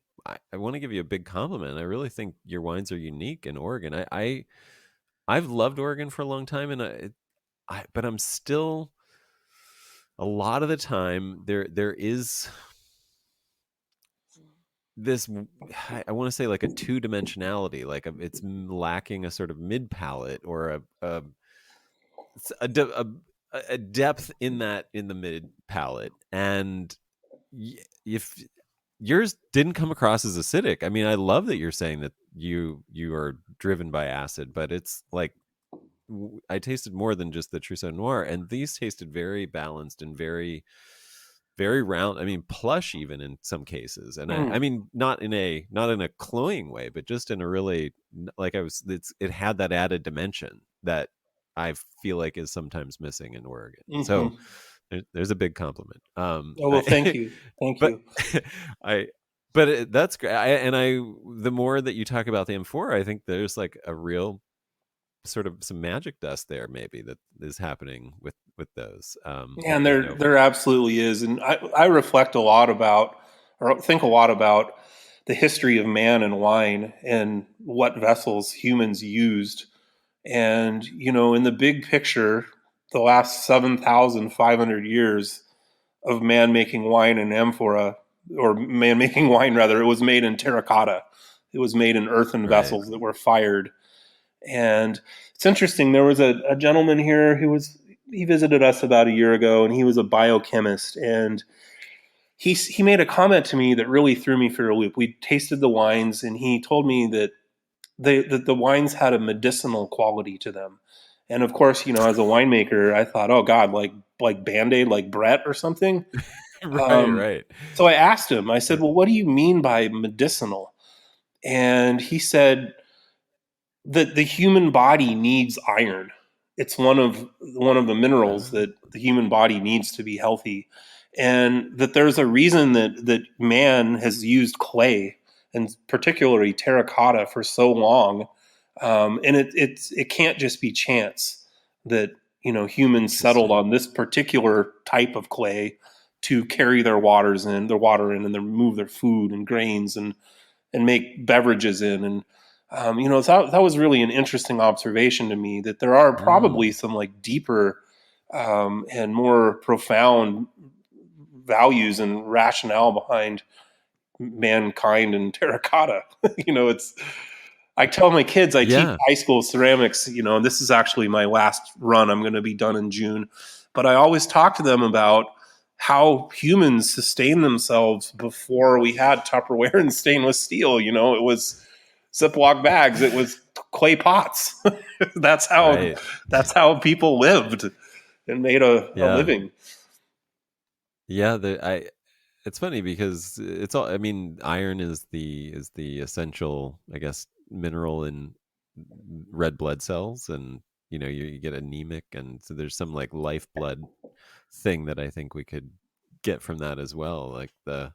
want to give you a big compliment. I really think your wines are unique in Oregon. I've loved Oregon for a long time, and but I'm still a lot of the time there is this. I want to say like a two dimensionality, like it's lacking a sort of mid palate or a depth in the mid palate, and if yours didn't come across as acidic. I mean, I love that you're saying that you are driven by acid, but it's like I tasted more than just the Trousseau Noir, and these tasted very balanced and very round. I mean, plush even in some cases, and I Mm, mean not in a cloying way, but just in a really like it had that added dimension that I feel like is sometimes missing in Oregon. So hmm there's a big compliment. Oh, well, thank you. Thank But you. I, but that's great. The more that you talk about the amphora, I think there's like a real sort of some magic dust there, maybe that is happening with those, Yeah, with and the there Novum. absolutely is. And I reflect a lot about, or think a lot about the history of man and wine and what vessels humans used. And, in the big picture, the last 7,500 years of man making wine in amphora, or man making wine rather, it was made in terracotta. It was made in earthen Right. vessels that were fired. And it's interesting. There was a gentleman here he visited us about a year ago, and he was a biochemist. And he made a comment to me that really threw me for a loop. We tasted the wines, and he told me that the wines had a medicinal quality to them. And of course, as a winemaker, I thought, oh God, like Band-Aid, like Brett or something. Right. Um, Right. so I asked him. I said, "Well, what do you mean by medicinal?" And he said that the human body needs iron. It's one of the minerals uh, that the human body needs to be healthy, and that there's a reason that man has used clay and particularly terracotta for so long, and it can't just be chance that humans settled Interesting. on this particular type of clay to carry their water in, and then move their food and grains and make beverages in. And that was really an interesting observation to me, that there are probably Mm. some like deeper and more profound values and rationale behind mankind and terracotta. It's I tell my kids, I teach Yeah. high school ceramics, and this is actually my last run. I'm going to be done in June. But I always talk to them about how humans sustained themselves before we had Tupperware and stainless steel. It was Ziploc bags, it was clay pots. that's how Right. that's how people lived and made a Yeah. living. Yeah. It's funny because it's all. I mean, iron is the essential, I guess, mineral in red blood cells, and you get anemic, and so there's some like lifeblood thing that I think we could get from that as well, like that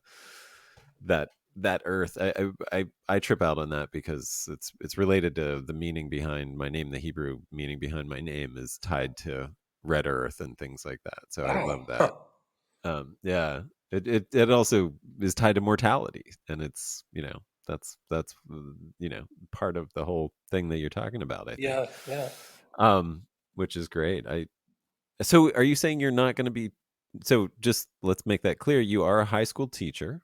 earth. I trip out on that because it's related to the meaning behind my name. The Hebrew meaning behind my name is tied to red earth and things like that. So I Wow. love that. Huh. Yeah, it also is tied to mortality, and it's that's part of the whole thing that you're talking about, I think. Yeah, yeah. um which is great. So are you saying you're not going to be, so just let's make that clear, you are a high school teacher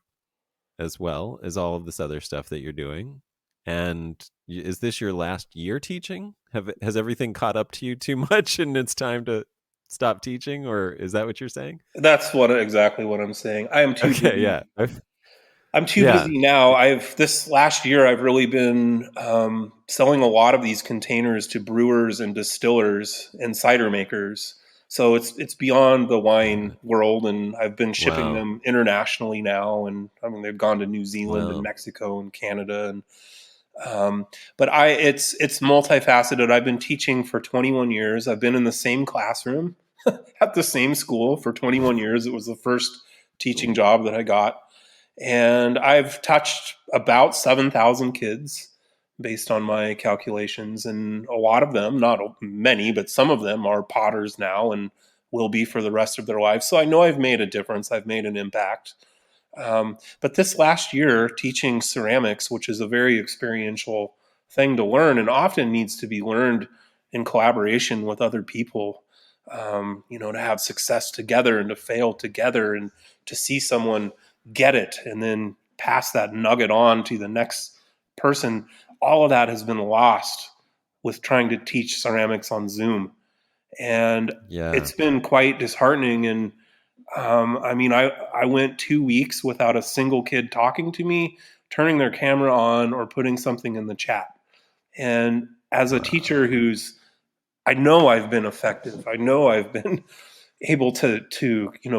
as well as all of this other stuff that you're doing, and is this your last year teaching? Has everything caught up to you too much and it's time to stop teaching, or is that what you're saying? That's exactly what I'm saying. I am too Okay, busy. yeah. I'm too Yeah. busy now. I've this last year I've really been selling a lot of these containers to brewers and distillers and cider makers So it's beyond the wine world, and I've been shipping Wow. them internationally now. And I mean, they've gone to New Zealand and Wow. Mexico and Canada, and but it's multifaceted. I've been teaching for 21 years. I've been in the same classroom at the same school for 21 years. It was the first teaching job that I got, and I've touched about 7,000 kids based on my calculations. And a lot of them, not many, but some of them are potters now and will be for the rest of their lives. So I know I've made a difference. I've made an impact. But this last year, teaching ceramics, which is a very experiential thing to learn and often needs to be learned in collaboration with other people, to have success together and to fail together and to see someone get it and then pass that nugget on to the next person. All of that has been lost with trying to teach ceramics on Zoom. And Yeah. it's been quite disheartening. And I went 2 weeks without a single kid talking to me, turning their camera on, or putting something in the chat. And as a Wow. teacher I know I've been effective. I know I've been able to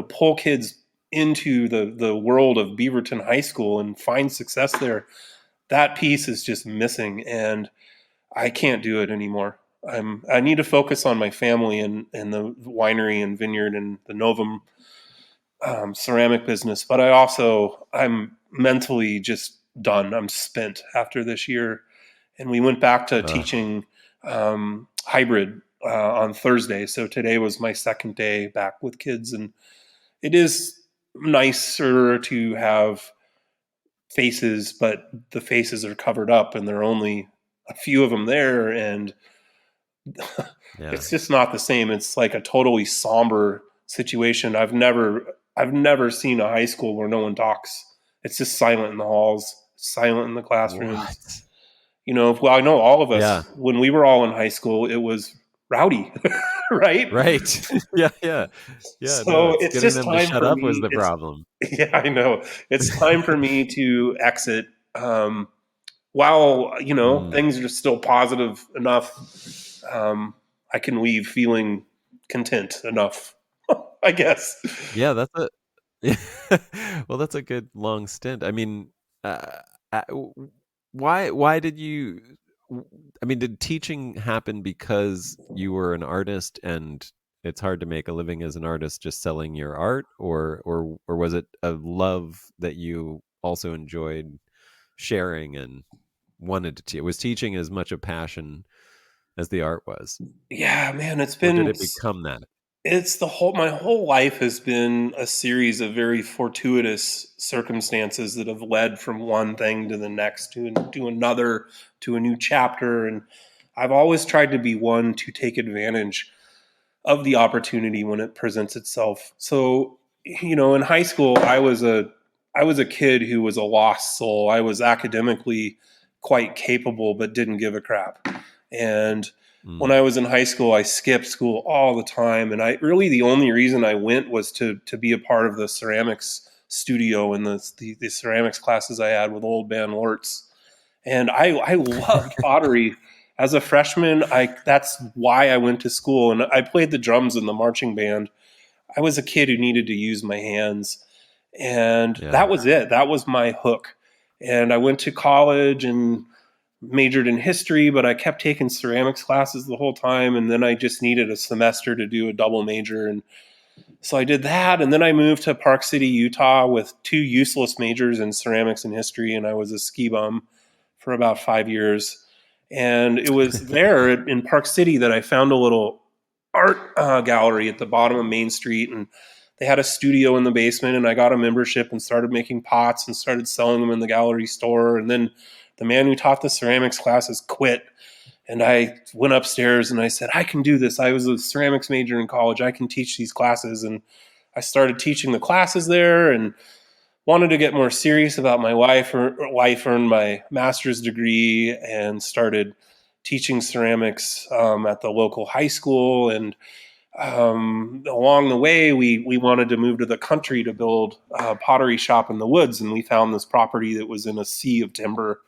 pull kids into the world of Beaverton High School and find success there. That piece is just missing, and I can't do it anymore. I need to focus on my family and the winery and vineyard and the Novum ceramic business, but I'm mentally just done. I'm spent after this year, and we went back to Ugh. teaching hybrid on Thursday. So today was my second day back with kids, and it is nicer to have faces, but the faces are covered up, and there are only a few of them there, and Yeah. it's just not the same. It's like a totally somber situation. I've never seen a high school where no one talks. It's just silent in the halls, silent in the classrooms. What? Well, I know all of Yeah. us, when we were all in high school, it was rowdy, right? Right. Yeah. Yeah. Yeah. No, So it's it's getting just them to time shut for up was me. the problem. Yeah, I know. It's time for me to exit. While, Mm. things are still positive enough, I can leave feeling content enough, I guess. Yeah, that's a well, that's a good long stint. I mean, uh, why did you? I mean, did teaching happen because you were an artist and it's hard to make a living as an artist just selling your art, or was it a love that you also enjoyed sharing and wanted to teach? Was teaching as much a passion as the art was, Yeah, man, or did it become that? it's my whole life has been a series of very fortuitous circumstances that have led from one thing to the next to another, to a new chapter. And I've always tried to be one to take advantage of the opportunity when it presents itself. So, in high school, I was a kid who was a lost soul. I was academically quite capable, but didn't give a crap. And when Mm, I was in high school, I skipped school all the time, and I really the only reason I went was to be a part of the ceramics studio and the ceramics classes I had with old man Lortz. And I loved pottery. As a freshman, I that's why I went to school, and I played the drums in the marching band. I was a kid who needed to use my hands, and yeah. that was it. That was my hook. And I went to college and majored in history, but I kept taking ceramics classes the whole time, and then I just needed a semester to do a double major, and so I did that. And then I moved to Park City, Utah with two useless majors in ceramics and history, and I was a ski bum for about 5 years. And it was there in Park City that I found a little art gallery at the bottom of Main Street, and they had a studio in the basement. And I got a membership and started making pots and started selling them in the gallery store. And then the man who taught the ceramics classes quit, and I went upstairs and I said, I can do this. I was a ceramics major in college. I can teach these classes. And I started teaching the classes there and wanted to get more serious about my life. Earned my master's degree and started teaching ceramics at the local high school. And along the way, we wanted to move to the country to build a pottery shop in the woods. And we found this property that was in a sea of timber,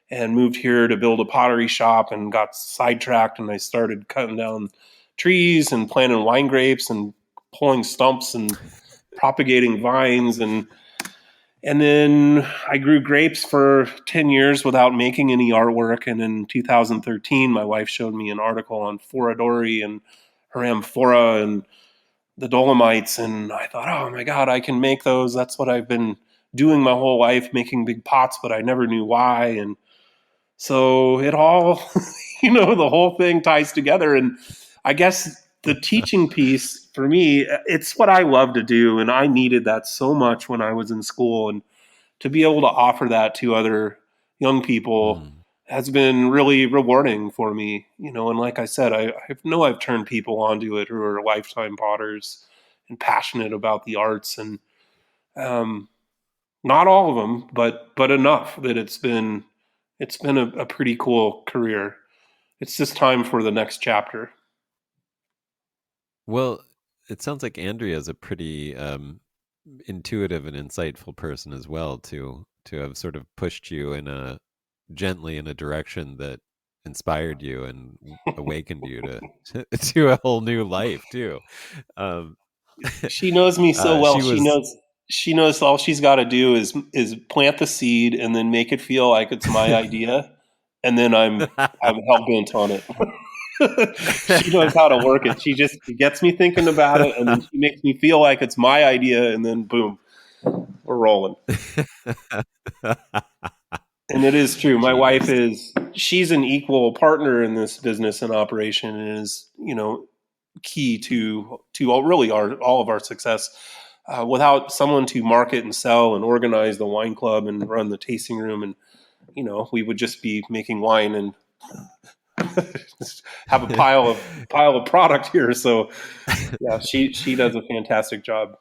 and moved here to build a pottery shop and got sidetracked, and I started cutting down trees and planting wine grapes and pulling stumps and propagating vines. And then I grew grapes for 10 years without making any artwork. And in 2013, my wife showed me an article on Foradori and her amphora and the Dolomites. And I thought, oh my God, I can make those. That's what I've been doing my whole life, making big pots, but I never knew why. And so it all, the whole thing ties together. And I guess the teaching piece for me, it's what I love to do. And I needed that so much when I was in school. And to be able to offer that to other young people Mm. has been really rewarding for me. And like I said, I know I've turned people onto it who are lifetime potters and passionate about the arts. And um, not all of them, but enough that it's been a pretty cool career. It's just time for the next chapter. Well, it sounds like Andrea is a pretty intuitive and insightful person as well, to have sort of pushed you gently in a direction that inspired you and awakened you to a whole new life too. Um, She knows me so well. she She was. knows she knows all she's got to do is plant the seed and then make it feel like it's my idea, and then I'm hell bent on it. She knows how to work it. She just gets me thinking about it, and then she makes me feel like it's my idea, and then boom, we're rolling. And it is true. My wife Genius. she's an equal partner in this business and operation, and is key to all of our success. Without someone to market and sell and organize the wine club and run the tasting room, and we would just be making wine and have a pile of product here. So yeah, she does a fantastic job.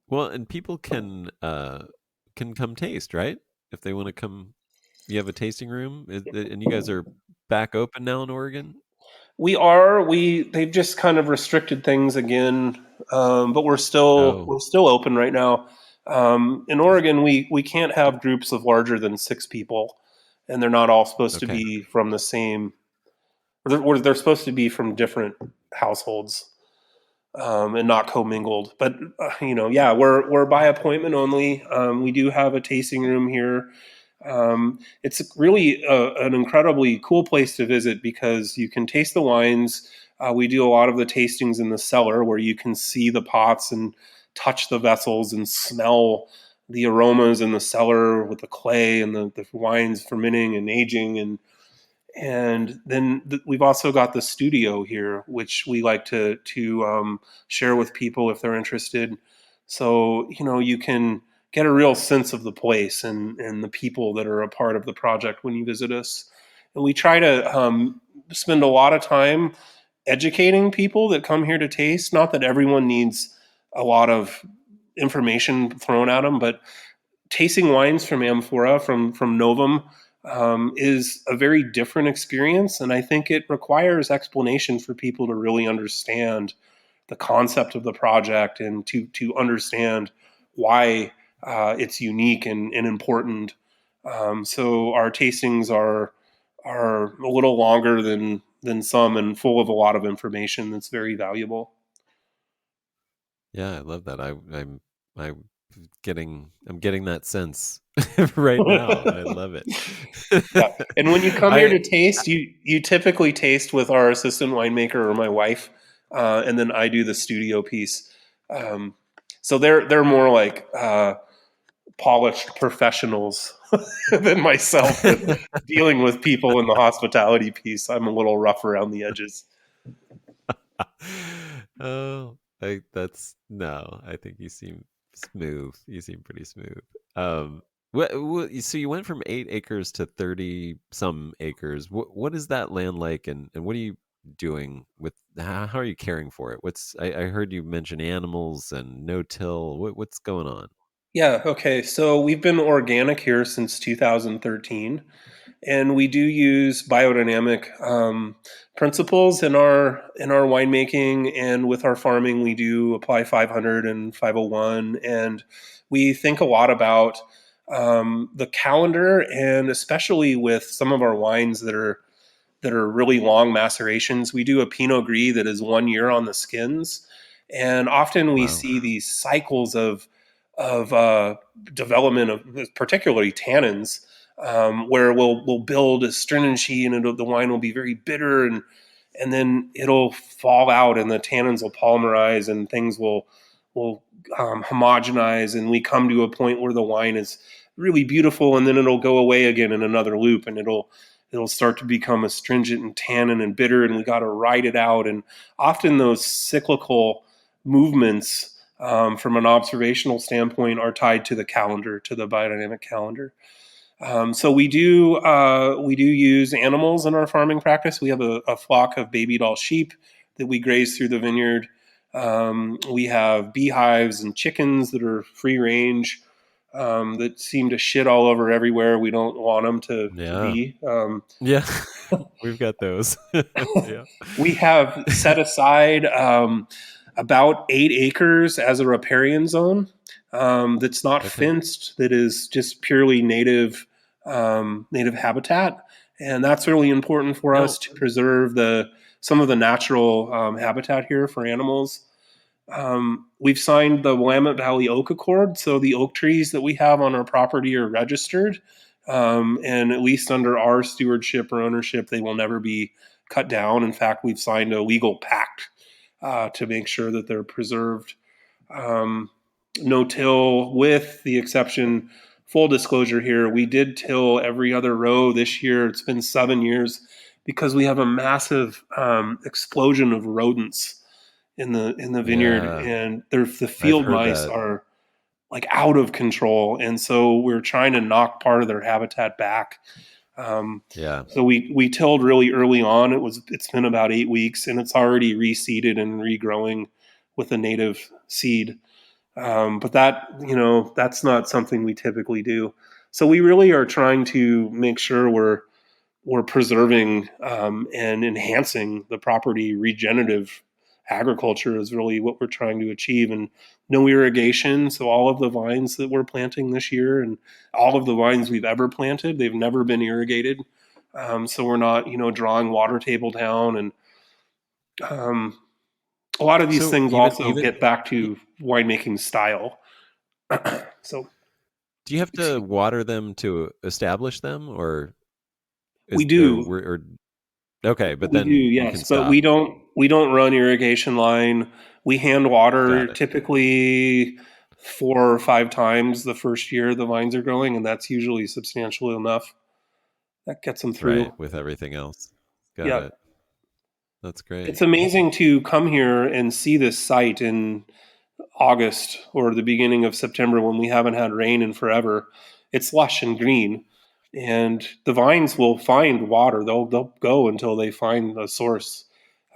Well, and people can come taste, right? If they want to come, you have a tasting room, and you guys are back open now in Oregon. They've just kind of restricted things again, but Oh, we're still open right now. In Oregon, we can't have groups of larger than 6 people, and they're not all supposed to okay. be from the same. They're supposed to be from different households, and not commingled. But yeah, we're by appointment only. We do have a tasting room here. It's really an incredibly cool place to visit because you can taste the wines. We do a lot of the tastings in the cellar where you can see the pots and touch the vessels and smell the aromas in the cellar with the clay and the wines fermenting and aging. And then we've also got the studio here, which we like to share with people if they're interested. So you can get a real sense of the place and the people that are a part of the project when you visit us. And we try to spend a lot of time educating people that come here to taste. Not that everyone needs a lot of information thrown at them, but tasting wines from Amphora from Novum is a very different experience, and I think it requires explanation for people to really understand the concept of the project and to understand why it's unique and important. So our tastings are a little longer than some and full of a lot of information that's very valuable. Yeah, I love that. I'm getting that sense right now. I love it. Yeah, and when you come here I to taste, you typically taste with our assistant winemaker or my wife, and then I do the studio piece. Um, so they're more like polished professionals than myself with dealing with people in the hospitality piece. I'm a little rough around the edges. Oh, that's no. I think you seem smooth. You seem pretty smooth. Um, so you went from 8 acres to 30 some acres. What is that land like, and what are you doing with? How are you caring for it? I heard you mention animals and no till. What's going on? Yeah, okay. So we've been organic here since 2013, and we do use biodynamic principles in our winemaking, and with our farming we do apply 500 and 501, and we think a lot about the calendar, and especially with some of our wines that are really long macerations. We do a Pinot Gris that is 1 year on the skins, and often we Wow. see these cycles of development of particularly tannins, where we'll build astringency and the wine will be very bitter, and then it'll fall out and the tannins will polymerize and things will homogenize, and we come to a point where the wine is really beautiful, and then it'll go away again in another loop, and it'll start to become astringent and tannin and bitter, and we got to ride it out. And often those cyclical movements, from an observational standpoint, are tied to the calendar, to the biodynamic calendar. So we do use animals in our farming practice. We have a flock of baby doll sheep that we graze through the vineyard. We have beehives and chickens that are free range, that seem to shit all over everywhere. We don't want them to Yeah. be. Yeah. We've got those. Yeah. We have set aside about 8 acres as a riparian zone, that's not Okay. fenced, that is just purely native, native habitat, and that's really important for Now, us to preserve the some of the natural habitat here for animals. We've signed the Willamette Valley Oak Accord, so the oak trees that we have on our property are registered, and at least under our stewardship or ownership, they will never be cut down. In fact, we've signed a legal pact to make sure that they're preserved. Um, no till, with the exception, full disclosure here, we did till every other row this year. It's been 7 years because we have a massive explosion of rodents in the vineyard, yeah, and the I've field heard mice that. are like out of control, and so we're trying to knock part of their habitat back. Um, Yeah. so we tilled really early on. It's been about 8 weeks, and it's already reseeded and regrowing with a native seed. But that's not something we typically do. So we really are trying to make sure we're preserving, and enhancing the property. Regenerative agriculture is really what we're trying to achieve, and no irrigation. So all of the vines that we're planting this year, and all of the vines we've ever planted, they've never been irrigated. So we're not, drawing water table down, and um, a lot of these So things even also even get back to winemaking style. So do you have to excuse me. water them to establish them, or We is or do. or okay, but We do, then you can yes, but stop. we don't run irrigation line. We hand water Got it. typically 4 or 5 times the first year the vines are growing, and that's usually substantial enough. That gets them Right, through. with everything else. Got Yeah, it. That's great. it's amazing to come here and see this site in August or the beginning of September when we haven't had rain in forever. It's lush and green, and the vines will find water. They'll go until they find a source.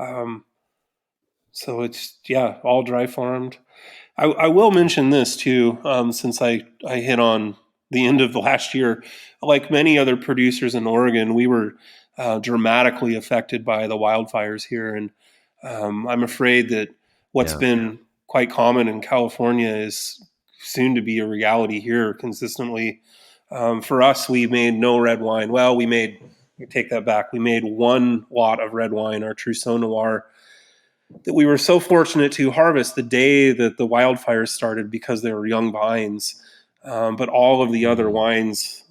Um, So it's, yeah, all dry farmed. I will mention this too, since I hit on the end of the last year. Like many other producers in Oregon, we were dramatically affected by the wildfires here, and I'm afraid that what's Yeah. been quite common in California is soon to be a reality here consistently. For us, we made no red wine. Well, take that back. We made one lot of red wine, our Trousseau Noir, that we were so fortunate to harvest the day that the wildfires started because they were young vines. But all of the other Mm. wines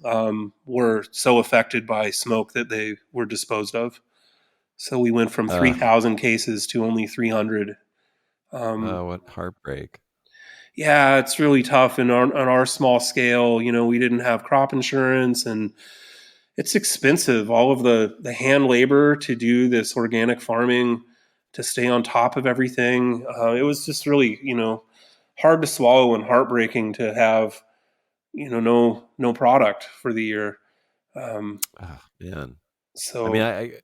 were so affected by smoke that they were disposed of. So we went from Uh, 3,000 cases to only 300. Um, what heartbreak. yeah, it's really tough. And on our small scale, we didn't have crop insurance, and it's expensive. All of the hand labor to do this organic farming, to stay on top of everything. It was just really, hard to swallow and heartbreaking to have, no product for the year. Um, Oh, man. I mean, so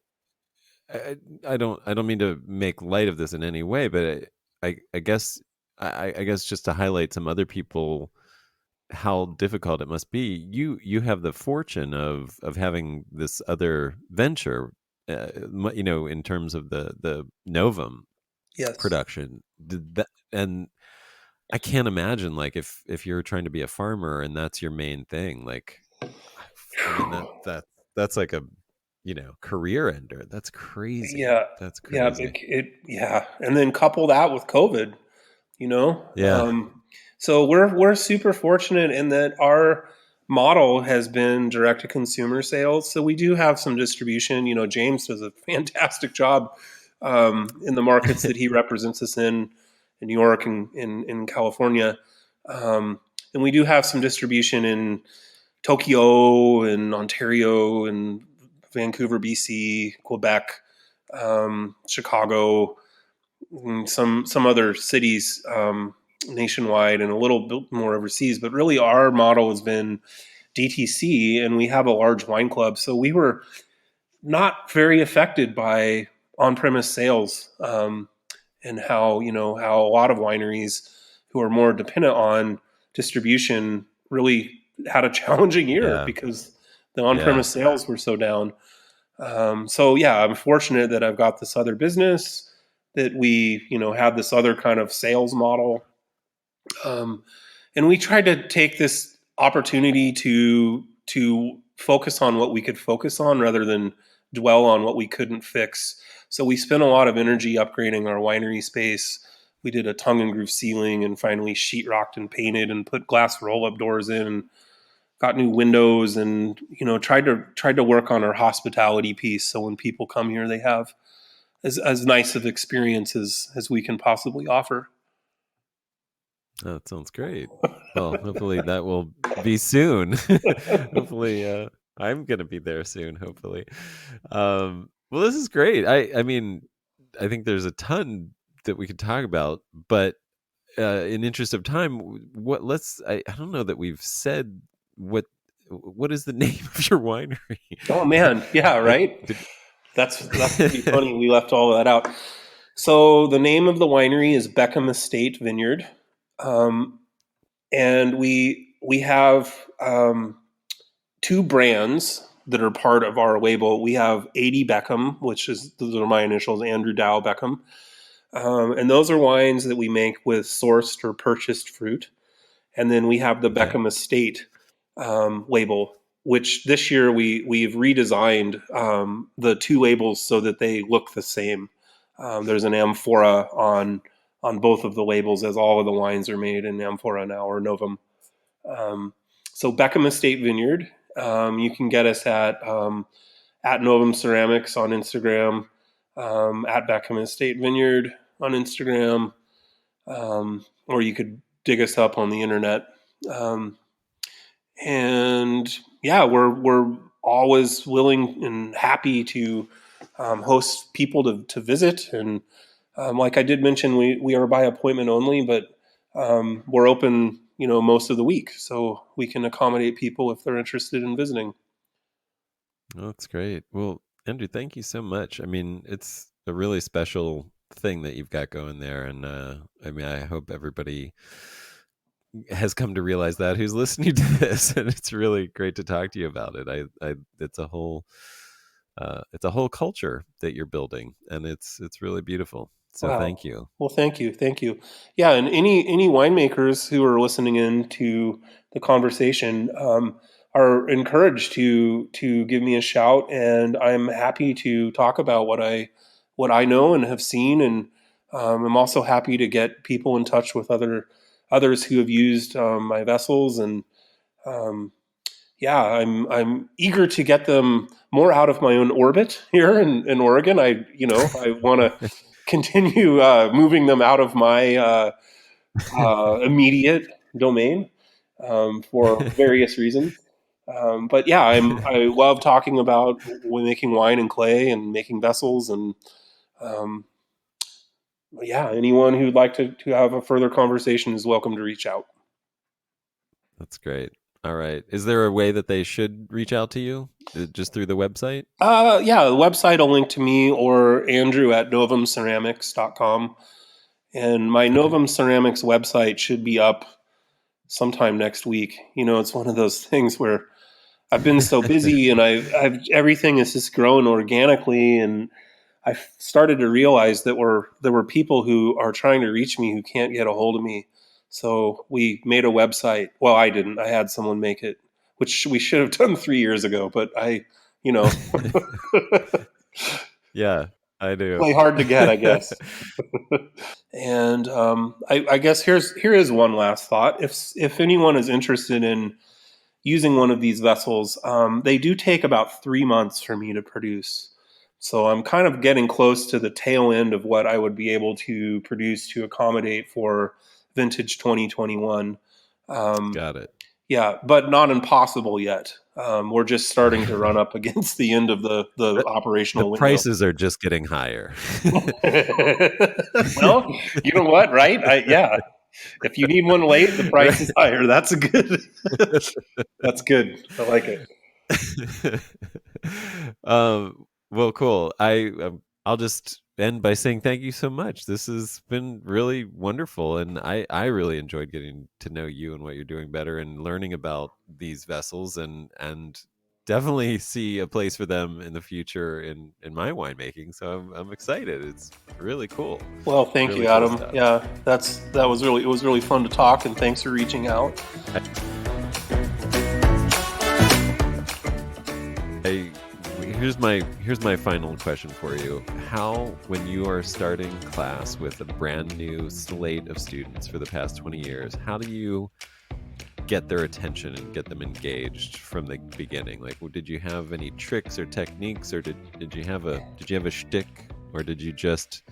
I don't mean to make light of this in any way, but I guess I guess just to highlight some other people how difficult it must be. You have the fortune of having this other venture, in terms of the Novum yes. production. Did that, and I can't imagine like if you're trying to be a farmer and that's your main thing. Like, I mean that's like a career ender. That's crazy. Yeah, That's yeah, crazy. yeah, and then couple that with COVID, you know. Yeah. So we're super fortunate in that our model has been direct to consumer sales. So we do have some distribution. James does a fantastic job in the markets that he represents us in New York and in California. And we do have some distribution in Tokyo and Ontario and Vancouver, BC, Quebec, Chicago, and some other cities nationwide, and a little bit more overseas. But really, our model has been DTC, and we have a large wine club, so we were not very affected by on-premise sales, and how a lot of wineries who are more dependent on distribution really had a challenging year Yeah. because the Yeah. on-premise sales were so down. So yeah, I'm fortunate that I've got this other business, that we had this other kind of sales model, um, and we tried to take this opportunity to focus on what we could focus on rather than dwell on what we couldn't fix. So we spent a lot of energy upgrading our winery space. We did a tongue and groove ceiling, and finally sheetrocked and painted and put glass roll up doors in, and got new windows, and tried to work on our hospitality piece. So when people come here, they have as nice of experiences as we can possibly offer. Oh, that sounds great. Well, hopefully that will be soon. Hopefully, I'm gonna be there soon. Hopefully. Well, this is great. I mean, I think there's a ton that we could talk about, but in interest of time, what let's I don't know that we've said what is the name of your winery? Oh man, yeah, I right. did. That's pretty funny. We left all of that out. So the name of the winery is Beckham Estate Vineyard, um, and we have two brands that are part of our label. We have 80 Beckham, which is those are my initials, Andrew Dow Beckham, and those are wines that we make with sourced or purchased fruit. And then we have the Okay. Beckham Estate label, which this year we've redesigned the two labels so that they look the same. There's an amphora on both of the labels, as all of the wines are made in amphora now, or Novum. Um, so Beckham Estate Vineyard, you can get us at Novum Ceramics on Instagram, at Beckham Estate Vineyard on Instagram, or you could dig us up on the internet. Um, and yeah, we're always willing and happy to host people to visit. And like I did mention, we are by appointment only, but we're open most of the week, so we can accommodate people if they're interested in visiting. Oh, that's great. Well, Andrew, thank you so much. I mean, it's a really special thing that you've got going there, and I mean, I hope everybody has come to realize that who's listening to this, and it's really great to talk to you about it. It's a whole culture that you're building, and it's really beautiful. So Wow. thank you. Well, thank you. Yeah, and any winemakers who are listening in to the conversation are encouraged to give me a shout, and I'm happy to talk about what I know and have seen, and I'm also happy to get people in touch with others who have used my vessels, and um, yeah, I'm eager to get them more out of my own orbit here in Oregon. I want to continue moving them out of my immediate domain for various reasons. But yeah, I love talking about making wine and clay and making vessels, and um, yeah, anyone who'd like to have a further conversation is welcome to reach out. That's great. All right. Is there a way that they should reach out to you? Just through the website? Yeah, the website will link to me or Andrew at novumceramics.com. And my Okay. Novum Ceramics website should be up sometime next week. It's one of those things where I've been so busy, and I've everything is just growing organically, and I started to realize that there were people who are trying to reach me who can't get a hold of me. So we made a website. Well, I didn't. I had someone make it, which we should have done 3 years ago. But you know, Yeah, I do. play hard to get, I guess. And I guess here is one last thought. If anyone is interested in using one of these vessels, they do take about 3 months for me to produce. So I'm kind of getting close to the tail end of what I would be able to produce to accommodate for vintage 2021. Got it. Yeah, but not impossible yet. We're just starting to run up against the end of the operational The window. prices are just getting higher. Well, you know what, right? Yeah. If you need one late, the price is higher. That's a good. That's good. I like it. Well, cool. I'll just end by saying thank you so much. This has been really wonderful, and I really enjoyed getting to know you and what you're doing better, and learning about these vessels, and definitely see a place for them in the future in my winemaking. So I'm excited. It's really cool. Well, thank Really you, cool Adam. stuff. Yeah, it was really fun to talk, and thanks for reaching out. Here's my final question for you. How, when you are starting class with a brand new slate of students for the past 20 years, how do you get their attention and get them engaged from the beginning? Like, did you have any tricks or techniques, or did you have a shtick, or did you just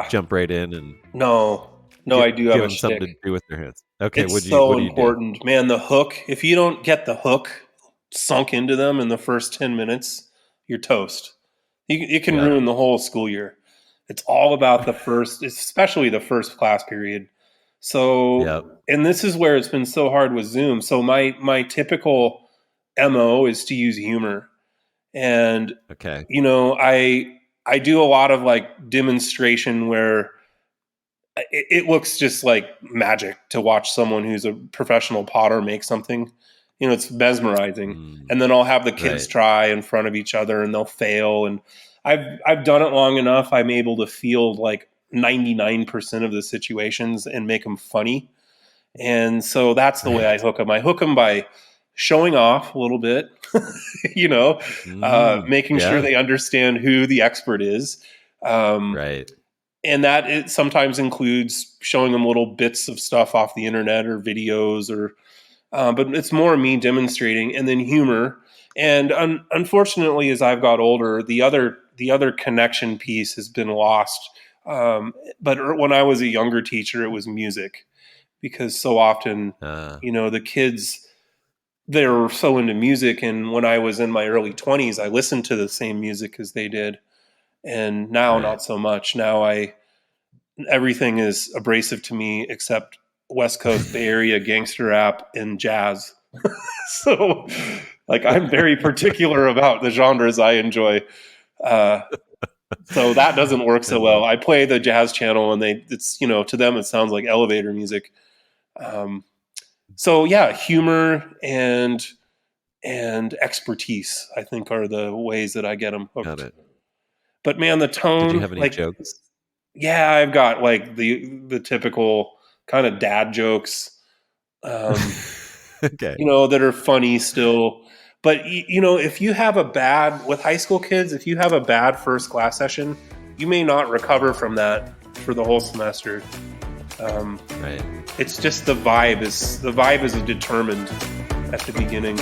jump right in and No, I do have give a them something shtick. to do with their hands? Okay, It's what do so you do? important, man. The hook. If you don't get the hook sunk into them in the first 10 minutes, you're toast. It can ruin the whole school year. It's all about the first, especially the first class period. So, and this is where it's been so hard with Zoom. So my typical MO is to use humor. And, you know, I do a lot of like demonstration where it looks just like magic to watch someone who's a professional potter make something. You know, it's mesmerizing. And then I'll have the kids try in front of each other, and they'll fail. And I've done it long enough. I'm able to field like 99% of the situations and make them funny. And so that's the way I hook them. I hook them by showing off a little bit, you know, making sure they understand who the expert is. And that it sometimes includes showing them little bits of stuff off the internet or videos, or but it's more me demonstrating, and then humor. And unfortunately, as I've got older, the other connection piece has been lost. But when I was a younger teacher, it was music, because so often, you know, the kids, they're so into music. And when I was in my early 20s, I listened to the same music as they did. And now not so much. Now everything is abrasive to me except West Coast Bay Area gangster rap and jazz. So like, I'm very particular about the genres I enjoy. So that doesn't work so well. I play the jazz channel, and it's, you know, to them, it sounds like elevator music. So yeah, humor and expertise, I think, are the ways that I get them hooked. Got it. But man, the tone. Did you have any jokes? Yeah, I've got like the typical kind of dad jokes, you know, that are funny still. But you know, if you have with high school kids, if you have a bad first class session, you may not recover from that for the whole semester. It's just the vibe is determined at the beginning.